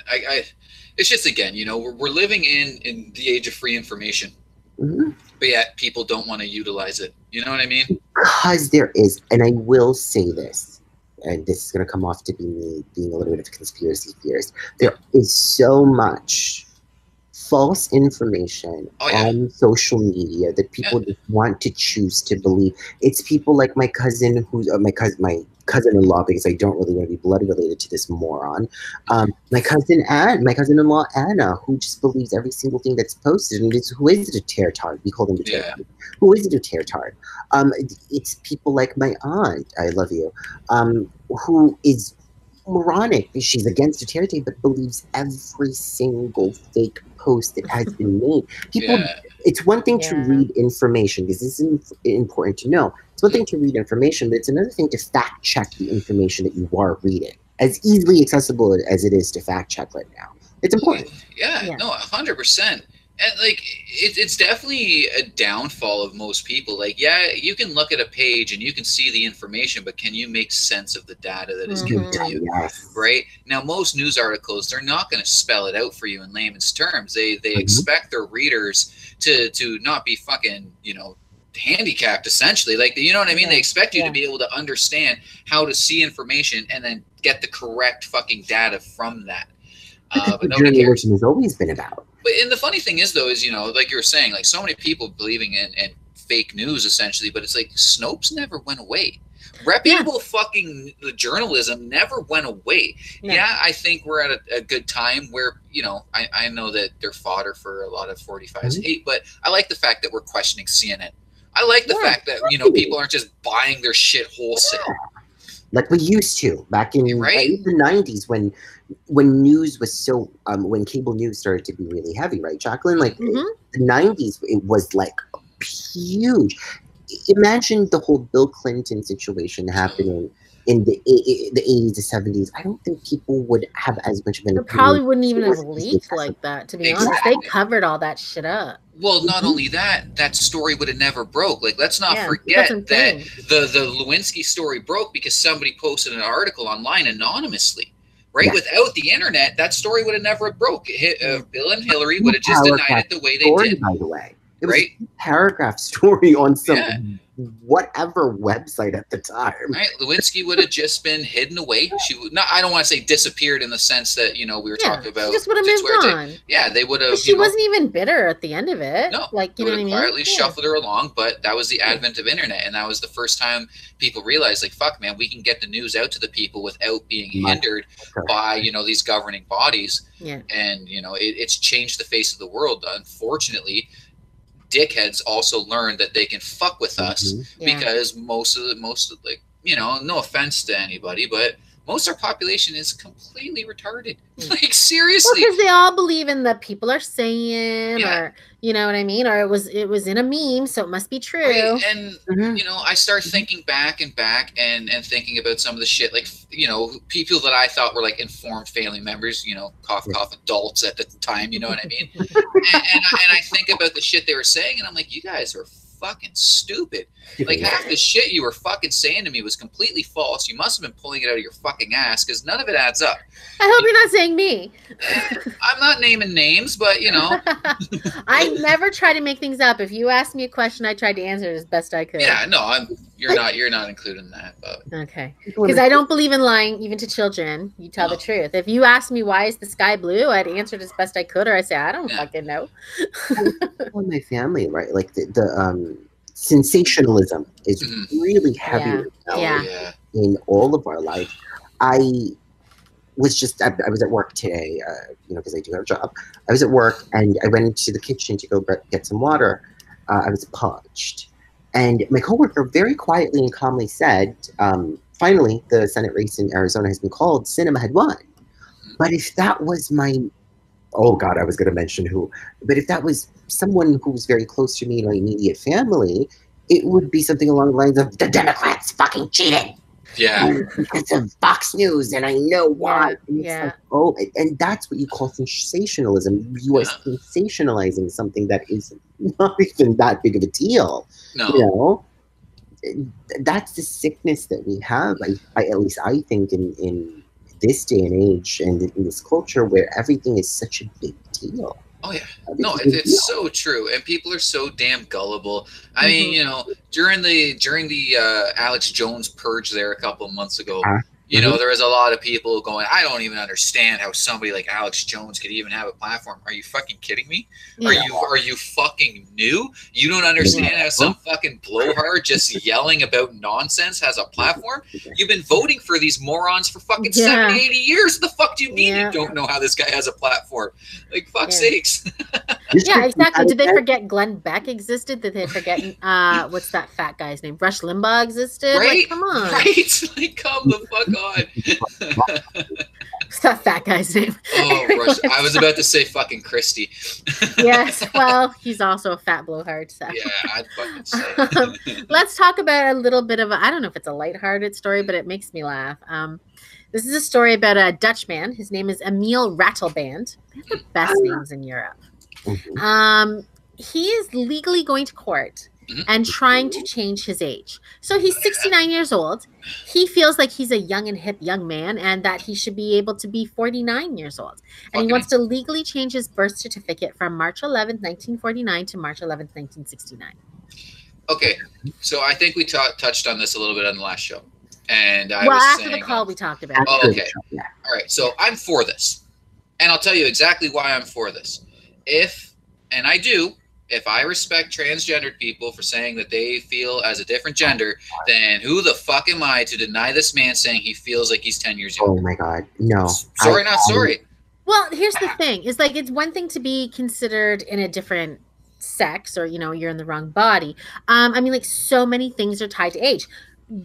It's just, again, you know, we're living in the age of free information, but yet people don't want to utilize it. You know what I mean? Because there is, and I will say this, and this is going to come off to be me being a little bit of conspiracy theorist. There is so much false information on social media that people just want to choose to believe. It's people like my cousin, who's my cousin-in-law, because I don't really want to be blood related to this moron. My cousin-in-law Anna, who just believes every single thing that's posted. And who is a Duterte? We call them Duterte. Who is a Duterte? It's people like my aunt, I love you, who is moronic. She's against Duterte, but believes every single fake post that has been made. People, it's one thing to read information, because this is important to know. It's one thing to read information, but it's another thing to fact check the information that you are reading. As easily accessible as it is to fact check right now, it's important. No, 100%. And like it's definitely a downfall of most people. Like, you can look at a page and you can see the information, but can you make sense of the data that is given to you? Right now, most news articles, they're not going to spell it out for you in layman's terms. They expect their readers to not be fucking, you know, handicapped, essentially. Like, you know what I mean? They expect you to be able to understand how to see information and then get the correct fucking data from that. But nobody cares. Has always been about. But and the funny thing is, though, is, you know, like you were saying, like so many people believing in fake news, essentially. But it's like Snopes never went away. Reputable fucking journalism never went away. I think we're at a good time where, you know, I know that they're fodder for a lot of 45's hate, but I like the fact that we're questioning CNN. I like the fact that, you know, people aren't just buying their shit wholesale. Like we used to back in the 90s when news was so when cable news started to be really heavy, right, Jacqueline? Like the 90s, it was like huge. Imagine the whole Bill Clinton situation happening in the 80s to 70s. I don't think people would have as much of an opinion. Probably wouldn't even have leaked like that, to be honest. They covered all that shit up. Well, not only that story would have never broke. Like, let's not forget that the Lewinsky story broke because somebody posted an article online anonymously. Right? Without the internet, that story would have never broke. Bill and Hillary would have just denied it the way they did. By the way. It was a paragraph story on some whatever website at the time. Right, Lewinsky would have just been hidden away. She would not. I don't want to say disappeared in the sense that, you know, we were talking about. She just would have moved on. They would have. She wasn't even bitter at the end of it. No, like, you know what I mean? Quietly shuffled her along, but that was the advent of internet, and that was the first time people realized, like, fuck, man, we can get the news out to the people without being hindered by, you know, these governing bodies. And you know, it's changed the face of the world. Unfortunately, dickheads also learn that they can fuck with us because most of like, you know, no offense to anybody, but most of our population is completely retarded. Like, seriously. Because they all believe in the people are saying, or, you know what I mean? Or it was in a meme, so it must be true. Right. And, you know, I start thinking back and thinking about some of the shit, like, you know, people that I thought were like informed family members, you know, cough, adults at the time, you know what I mean? and I think about the shit they were saying, and I'm like, you guys are fucking stupid. Like, half the shit you were fucking saying to me was completely false. You must have been pulling it out of your fucking ass, because none of it adds up. I hope you're not saying me. I'm not naming names, but, you know. I never try to make things up. If you asked me a question, I tried to answer it as best I could. Yeah, no, you're not including that. But. Okay. Because I don't believe in lying, even to children. You tell the truth. If you ask me why is the sky blue, I'd answer it as best I could, or I say, I don't fucking know. In my family, right? Like the sensationalism is really heavy in all of our life. I was at work today, you know, because I do have a job. I was at work and I went into the kitchen to go get some water. I was parched. And my coworker very quietly and calmly said, finally, the Senate race in Arizona has been called. Cinema had won. But if that was oh God, I was going to mention who. But if that was someone who was very close to me in my immediate family, it would be something along the lines of, the Democrats fucking cheated. Yeah. Because of Fox News, and I know why. And it's like, and that's what you call sensationalism. You are sensationalizing something that is not even that big of a deal. No. You know? That's the sickness that we have. At least I think in this day and age and in this culture where everything is such a big deal. Oh yeah, no, it's so true, and people are so damn gullible. I mean, you know, during the Alex Jones purge there a couple of months ago, you know, there was a lot of people going, I don't even understand how somebody like Alex Jones could even have a platform. Are you fucking kidding me? Are you fucking new? You don't understand how some fucking blowhard just yelling about nonsense has a platform? You've been voting for these morons for fucking 70, 80 years. What the fuck do you mean you don't know how this guy has a platform? Like, fuck sakes. Yeah, exactly. Did they forget Glenn Beck existed? Did they forget what's that fat guy's name? Rush Limbaugh existed? Right? Like, come on. Right? Like, come the fuck on. What's that fat guy's name? Oh I was about to say fucking Christy. Yes, well, he's also a fat blowhard. So. Yeah, I'd fucking say. Let's talk about a little bit of I don't know if it's a lighthearted story, but it makes me laugh. This is a story about a Dutch man. His name is Emil Ratelband. They have the best names in Europe. He is legally going to court and trying to change his age. So he's 69 years old. He feels like he's a young and hip young man and that he should be able to be 49 years old. And he wants to legally change his birth certificate from March 11th, 1949 to March 11th, 1969. Okay, so I think we touched on this a little bit on the last show. And after the call we talked about it. Oh, okay. All right, so I'm for this. And I'll tell you exactly why I'm for this. If I respect transgendered people for saying that they feel as a different gender, then who the fuck am I to deny this man saying he feels like he's 10 years younger? Oh my God, no. Sorry, not sorry. Well, here's the thing. It's like it's one thing to be considered in a different sex or, you're in the wrong body. I mean, like so many things are tied to age.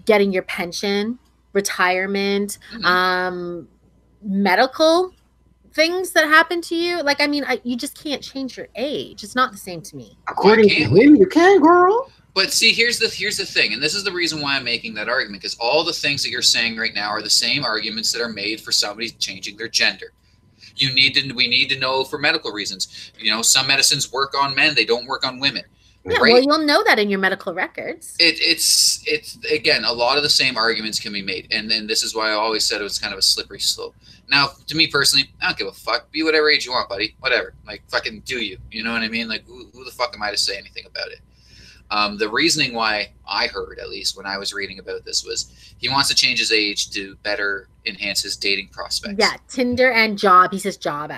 Getting your pension, retirement, medical things that happen to you. Like, I mean, you just can't change your age. It's not the same to me. According to him, you can, girl. But see, here's the thing, and this is the reason why I'm making that argument, because all the things that you're saying right now are the same arguments that are made for somebody changing their gender. We need to know for medical reasons. Some medicines work on men, they don't work on women. Yeah, right? Well, you'll know that in your medical records. It's again, a lot of the same arguments can be made, and then this is why I always said it was kind of a slippery slope. Now, to me personally, I don't give a fuck. Be whatever age you want, buddy. Whatever. Like, fucking do you. You know what I mean? Like, who the fuck am I to say anything about it? The reasoning why I heard, at least when I was reading about this, was he wants to change his age to better enhance his dating prospects. Yeah, Tinder and job. He says job.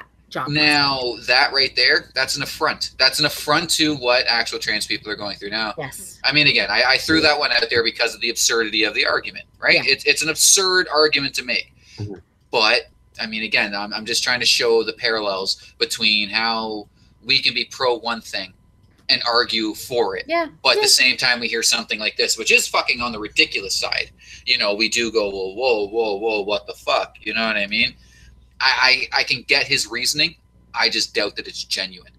Now, that right there, that's an affront. That's an affront to what actual trans people are going through now. Yes. I mean, again, I threw that one out there because of the absurdity of the argument, right? Yeah. It's an absurd argument to make. But, I mean, again, I'm just trying to show the parallels between how we can be pro one thing and argue for it. Yeah. But at the same time, we hear something like this, which is fucking on the ridiculous side. We do go, whoa, what the fuck? You know what I mean? I can get his reasoning. I just doubt that it's genuine.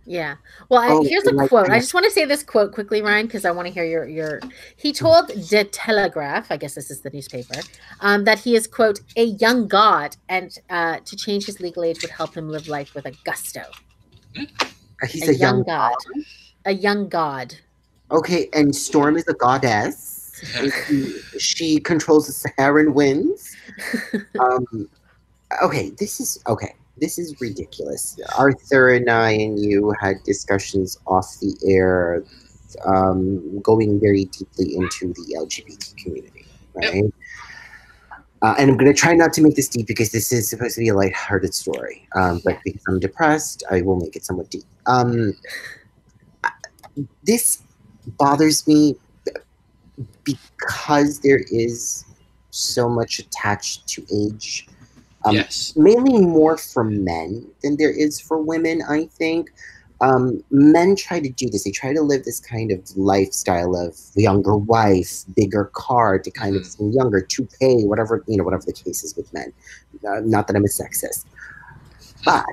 Yeah. Well, here's a quote. I just want to say this quote quickly, Ryan, because I want to hear your. He told De Telegraph, I guess this is the newspaper, that he is, quote, a young god, and to change his legal age would help him live life with a gusto. He's a young god. A young god. Okay, and Storm is a goddess. She controls the Saharan winds. This is ridiculous. Arthur and I and you had discussions off the air, going very deeply into the LGBT community, right? Yep. And I'm going to try not to make this deep because this is supposed to be a lighthearted story. But because I'm depressed, I will make it somewhat deep. This bothers me because there is so much attached to age. Yes. Mainly more for men than there is for women, I think. Men try to do this. They try to live this kind of lifestyle of younger wife, bigger car to kind of seem younger, toupee, whatever the case is with men. Not that I'm a sexist. But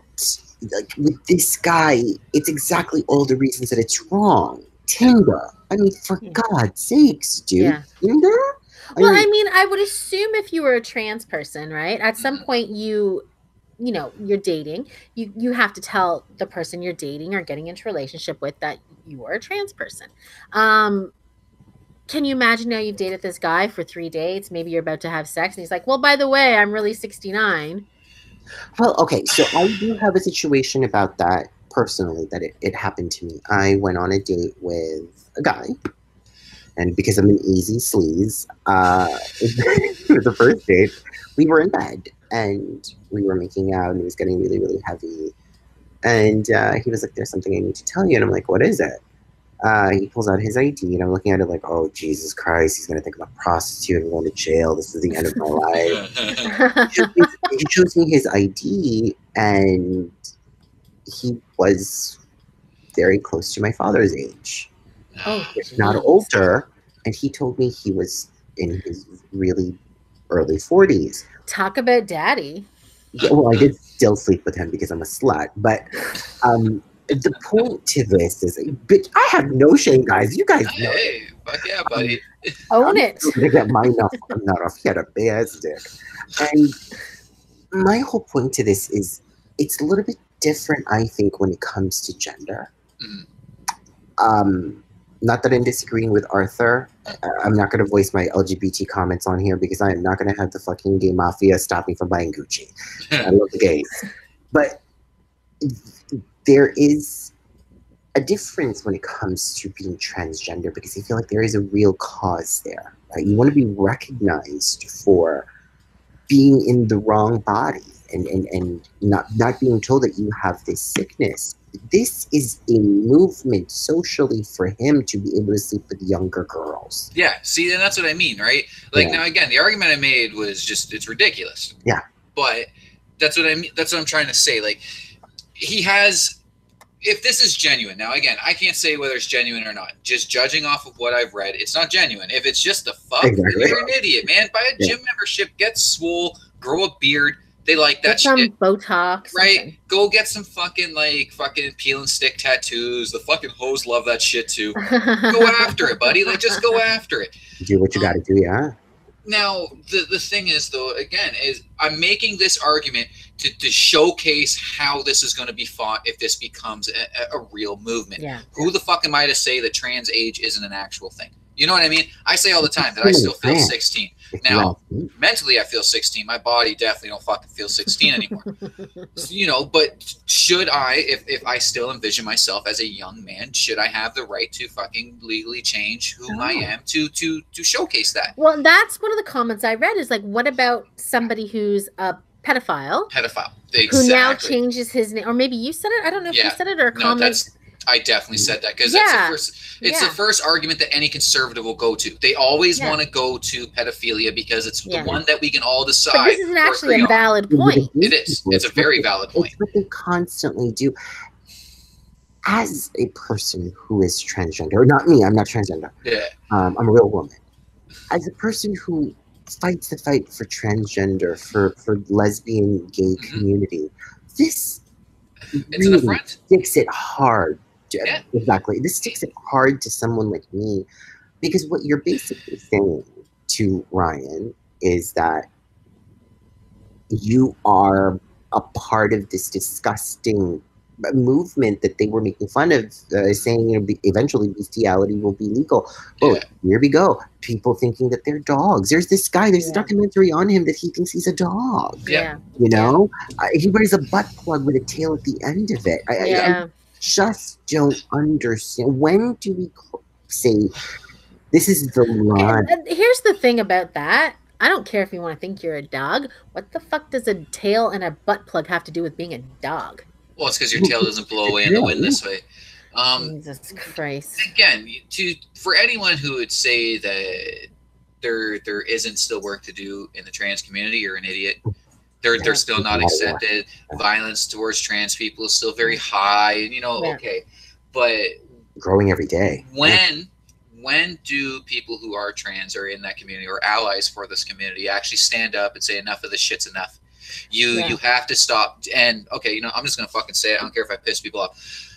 with this guy, it's exactly all the reasons that it's wrong. Tinder. I mean, for God's sakes, dude. Yeah. Tinder? Well, I mean, I would assume if you were a trans person, right? At some point you're dating. You have to tell the person you're dating or getting into a relationship with that you are a trans person. Can you imagine now you've dated this guy for 3 dates? Maybe you're about to have sex and he's like, well, by the way, I'm really 69. Well, okay. So I do have a situation about that personally that it happened to me. I went on a date with a guy. And because I'm an easy sleaze, the first date, we were in bed and we were making out and it was getting really, really heavy. And he was like, there's something I need to tell you. And I'm like, what is it? He pulls out his ID and I'm looking at it like, oh, Jesus Christ, he's going to think I'm a prostitute and going to jail. This is the end of my life. He shows me his ID and he was very close to my father's age. Oh, if not older, and he told me he was in his really early 40s. Talk about daddy. Yeah, well, I did still sleep with him because I'm a slut. But the point to this is, bitch, I have no shame, guys. You guys know. Hey, fuck yeah, buddy. Own it. I'm gonna get mine off. I'm not off. He had a big ass dick. And my whole point to this is, it's a little bit different, I think, when it comes to gender. Not that I'm disagreeing with Arthur. I'm not going to voice my LGBT comments on here because I am not going to have the fucking gay mafia stop me from buying Gucci. I love the gays. But there is a difference when it comes to being transgender, because I feel like there is a real cause there. Right? You want to be recognized for being in the wrong body and not being told that you have this sickness. This is a movement socially for him to be able to sleep with younger girls. Yeah, see, and that's what I mean, right? Like, now again, the argument I made was just, it's ridiculous. Yeah. But that's what I mean. That's what I'm trying to say. Like, he has, if this is genuine, now again, I can't say whether it's genuine or not. Just judging off of what I've read, it's not genuine. If it's just the fuck, then you're an idiot, man. Buy a gym membership, get swole, grow a beard. They like that shit. Some Botox. Right? Something. Go get some fucking peel and stick tattoos. The fucking hoes love that shit too. Go after it, buddy. Like, just go after it. Do what you got to do, yeah. Now, the thing is, though, again, is I'm making this argument to showcase how this is going to be fought if this becomes a real movement. Yeah. Who the fuck am I to say that trans age isn't an actual thing? You know what I mean? I say all the time that I still feel 16. Now, mentally, I feel 16. My body definitely don't fucking feel 16 anymore. You know, but should I, if I still envision myself as a young man, should I have the right to fucking legally change who I am to showcase that? Well, that's one of the comments I read is like, what about somebody who's a pedophile? Exactly. Who now changes his name, or maybe you said it. I don't know if you said it or a comment. I definitely said that because it's the first argument that any conservative will go to. They always want to go to pedophilia because it's the one that we can all decide. But this is actually a valid point. It is. It's a very valid point. It's what they constantly do. As a person who is transgender, or not me, I'm not transgender. Yeah. I'm a real woman. As a person who fights the fight for transgender, for lesbian, gay community, this it's an affront. Sticks it hard. Yeah. Exactly. This sticks it hard to someone like me, because what you're basically saying to Ryan is that you are a part of this disgusting movement that they were making fun of, saying, you know, eventually bestiality will be legal. Oh, here we go. People thinking that they're dogs. There's this guy, there's a documentary on him that he thinks he's a dog. Yeah. You know? He wears a butt plug with a tail at the end of it. I just don't understand. When do we say this is the line? And here's the thing about that. I don't care if you want to think you're a dog. What the fuck does a tail and a butt plug have to do with being a dog? Well, it's because your tail doesn't blow away in the wind this way. Jesus Christ. Again, for anyone who would say that there isn't still work to do in the trans community, you're an idiot. They're still not accepted. Violence towards trans people is still very high. And, you know, okay. But growing every day. When do people who are trans or in that community or allies for this community actually stand up and say enough of this shit's enough? You have to stop. And okay, you know, I'm just gonna fucking say it. I don't care if I piss people off.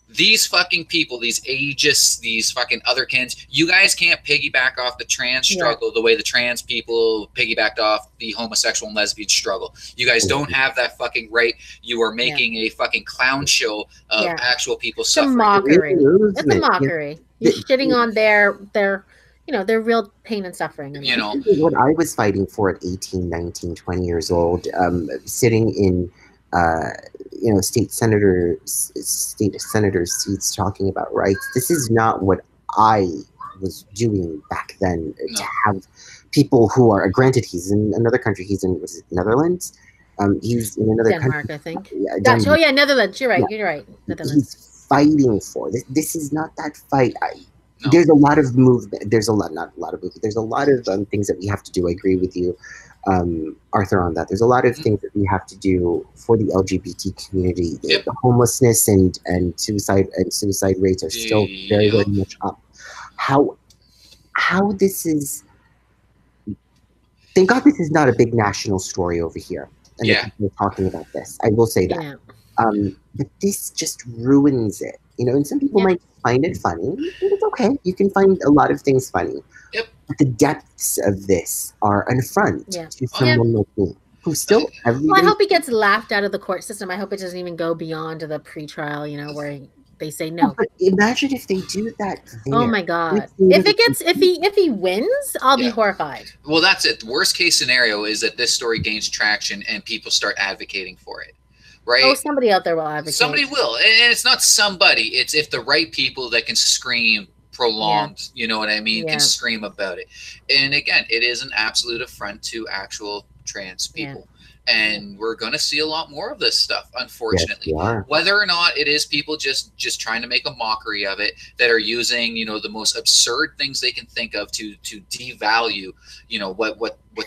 These fucking people, these ageist, these fucking otherkins, you guys can't piggyback off the trans struggle the way the trans people piggybacked off the homosexual and lesbian struggle. You guys don't have that fucking right. You are making a fucking clown show of actual people suffering. It's a mockery. It's a mockery. You're shitting on their you know, their real pain and suffering. You know, what I was fighting for at 18, 19, 20 years old, sitting in you know, state senators' seats talking about rights. This is not what I was doing back then. To have people who are, granted, he's in another country. He's in, was it Netherlands? He's in another Denmark, country. I think. Yeah, Dutch. Oh yeah, Netherlands. You're right. You're right. Netherlands. He's fighting for this. This is not that fight. There's a lot of movement. There's a lot, not a lot of movement. There's a lot of things that we have to do. I agree with you, Arthur, on that. There's a lot of things that we have to do for the LGBT community. The homelessness and suicide rates are still very, very much up. How this is, thank God this is not a big national story over here. and we're talking about this. I will say that. But this just ruins it, you know. And some people might find it funny. And it's okay. You can find a lot of things funny. Yep. But the depths of this are an affront to someone like me, who still. Well, I hope he gets laughed out of the court system. I hope it doesn't even go beyond the pre-trial, you know, where they say no. But imagine if they do that there. Oh my God! If he wins, I'll be horrified. Well, that's it. The worst case scenario is that this story gains traction and people start advocating for it. Right? Oh, somebody out there will advocate. Somebody will, and it's not somebody. It's if the right people that can scream prolonged, you know what I mean, can scream about it. And again, it is an absolute affront to actual trans people. And we're going to see a lot more of this stuff, unfortunately. Yes, whether or not it is people just trying to make a mockery of it, that are using, you know, the most absurd things they can think of to devalue, you know, what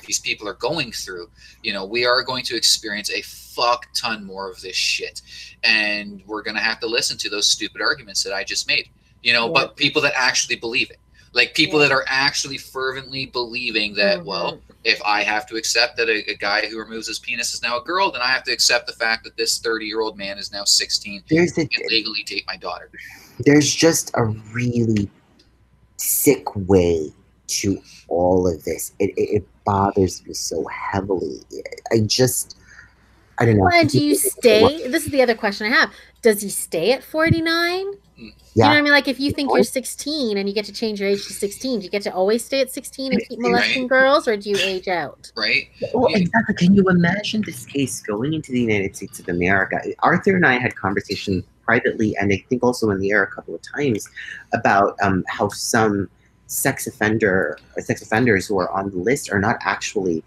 these people are going through. You know, we are going to experience a fuck ton more of this shit, and we're going to have to listen to those stupid arguments that I just made, you know, but people that actually believe it. Like people that are actually fervently believing that, well, if I have to accept that a guy who removes his penis is now a girl, then I have to accept the fact that this 30-year-old man is now 16 and can legally date my daughter. There's just a really sick way to all of this. It bothers me so heavily. I don't know. Well, and do you stay? This is the other question I have. Does he stay at 49? You know what I mean? Like, if you think you're 16 and you get to change your age to 16, do you get to always stay at 16 and keep molesting girls, or do you age out? Right. Well, exactly. Can you imagine this case going into the United States of America? Arthur and I had conversations privately, and I think also in the air a couple of times, about how some sex offenders who are on the list are not actually,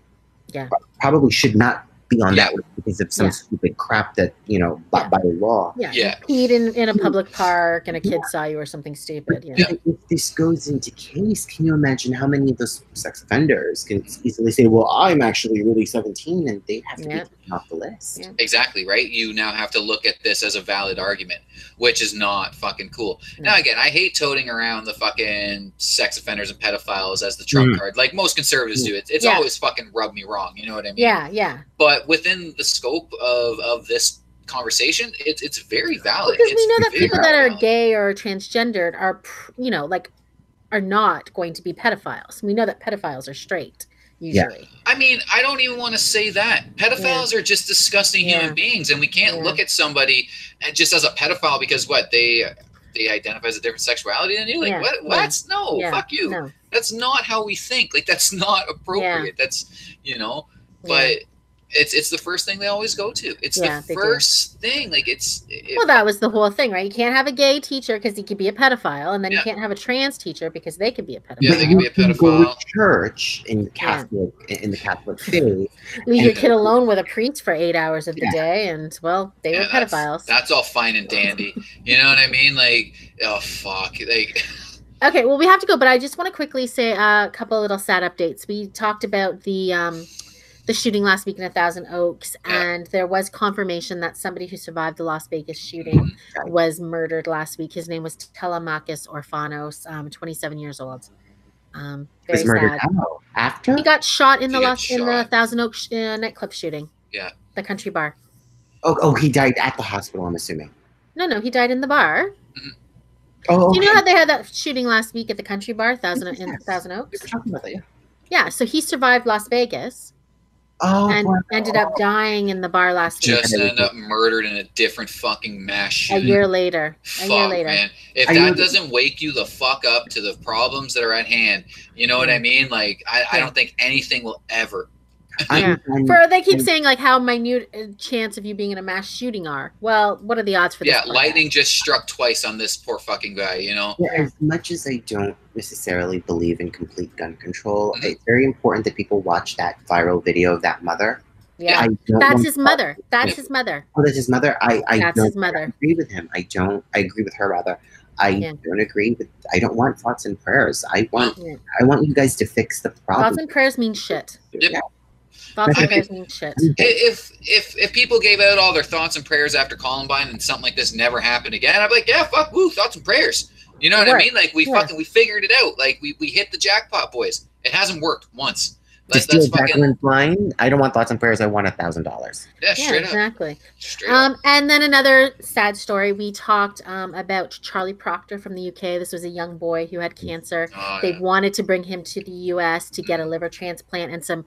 probably should not be on that list because of some stupid crap that, you know, by the law. You peed in a public park and a kid saw you or something stupid. If this goes into case, can you imagine how many of those sex offenders can easily say, well, I'm actually really 17, and they have to be taken off the list. Exactly, right? You now have to look at this as a valid argument, which is not fucking cool. Now, again, I hate toting around the fucking sex offenders and pedophiles as the trump card, like most conservatives do. It's always fucking rubbed me wrong, you know what I mean? But within the scope of this conversation, it's very valid. Because we know that people that are gay or transgendered are, you know, like, are not going to be pedophiles. We know that pedophiles are straight, usually. I mean, I don't even want to say that. Pedophiles are just disgusting human beings, and we can't look at somebody just as a pedophile because they identify as a different sexuality than you. Like, what? No, fuck you. No. That's not how we think. Like, that's not appropriate. That's, you know, but it's the first thing they always go to. It's the first thing. Like, well, that was the whole thing, right? You can't have a gay teacher because he could be a pedophile, and then you can't have a trans teacher because they could be a pedophile. Yeah, they could be a pedophile. Go to church in the Catholic faith. Leave your kid alone with a priest for 8 hours of the day, and well, they were pedophiles. That's all fine and dandy. You know what I mean? Like, oh fuck, like. Okay, well, we have to go, but I just want to quickly say a couple of little sad updates. We talked about the shooting last week in Thousand Oaks, and there was confirmation that somebody who survived the Las Vegas shooting was murdered last week. His name was Telemachus Orphanos, 27 years old. Very was murdered sad. After? He got shot in the Thousand Oaks nightclub shooting. Yeah. The country bar. Oh, he died at the hospital, I'm assuming. No, he died in the bar. Oh, Do you know how they had that shooting last week at the country bar, in Thousand Oaks? We were talking about that, Yeah, so he survived Las Vegas. And ended up dying in the bar last week. Just ended up murdered in a different fucking mass shooting. A year later. Man. If that doesn't wake you the fuck up to the problems that are at hand, you know what I mean? Like, I don't think anything will ever. They keep saying, like, how minute chance of you being in a mass shooting are. Well, what are the odds for this? Yeah, lightning just struck twice on this poor fucking guy, you know? Yeah, as much as I don't necessarily believe in complete gun control, it's very important that people watch that viral video of that mother. Yeah, that's his mother. That's his mother. Oh, that's his mother? That's his mother. I agree with him. I agree with her, rather. I don't want thoughts and prayers. I want you guys to fix the problem. Thoughts and prayers mean shit. Yep. Yeah. Thoughts and prayers mean shit. If people gave out all their thoughts and prayers after Columbine and something like this never happened again, I'd be like, yeah, fuck, woo, thoughts and prayers. You know what I mean? Like, we figured it out. Like, we hit the jackpot, boys. It hasn't worked once. To steal Jacqueline's line, I don't want thoughts and prayers. I want $1,000. Yeah, straight up. Exactly. Straight up. And then another sad story. We talked about Charlie Proctor from the UK. This was a young boy who had cancer. They wanted to bring him to the US to get a liver transplant and some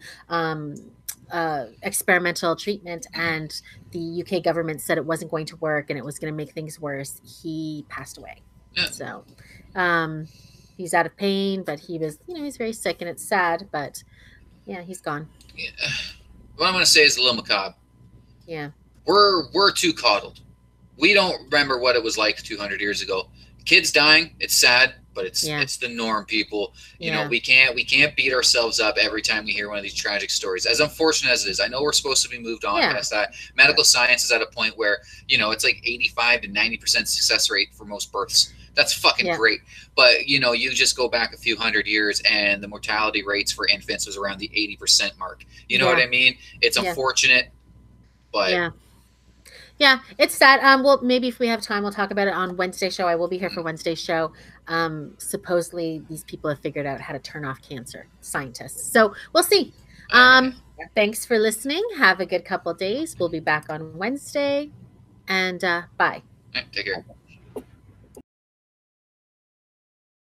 experimental treatment, and the UK government said it wasn't going to work and it was going to make things worse. He passed away. Yeah. So he's out of pain, but he was, he's very sick, and it's sad, but yeah, he's gone. Yeah. What I'm going to say is a little macabre. Yeah. We're too coddled. We don't remember what it was like 200 years ago. Kids dying, it's sad, but it's the norm, people. You know, we can't beat ourselves up every time we hear one of these tragic stories. As unfortunate as it is, I know we're supposed to be moved on past that. Medical science is at a point where, it's like 85 to 90% success rate for most births. That's fucking great. But, you just go back a few hundred years and the mortality rates for infants was around the 80% mark. You know what I mean? It's unfortunate, but... Yeah, it's sad. Well, maybe if we have time, we'll talk about it on Wednesday show. I will be here for Wednesday show. Supposedly, these people have figured out how to turn off cancer, scientists. So we'll see. Thanks for listening. Have a good couple of days. We'll be back on Wednesday. And bye. Take care.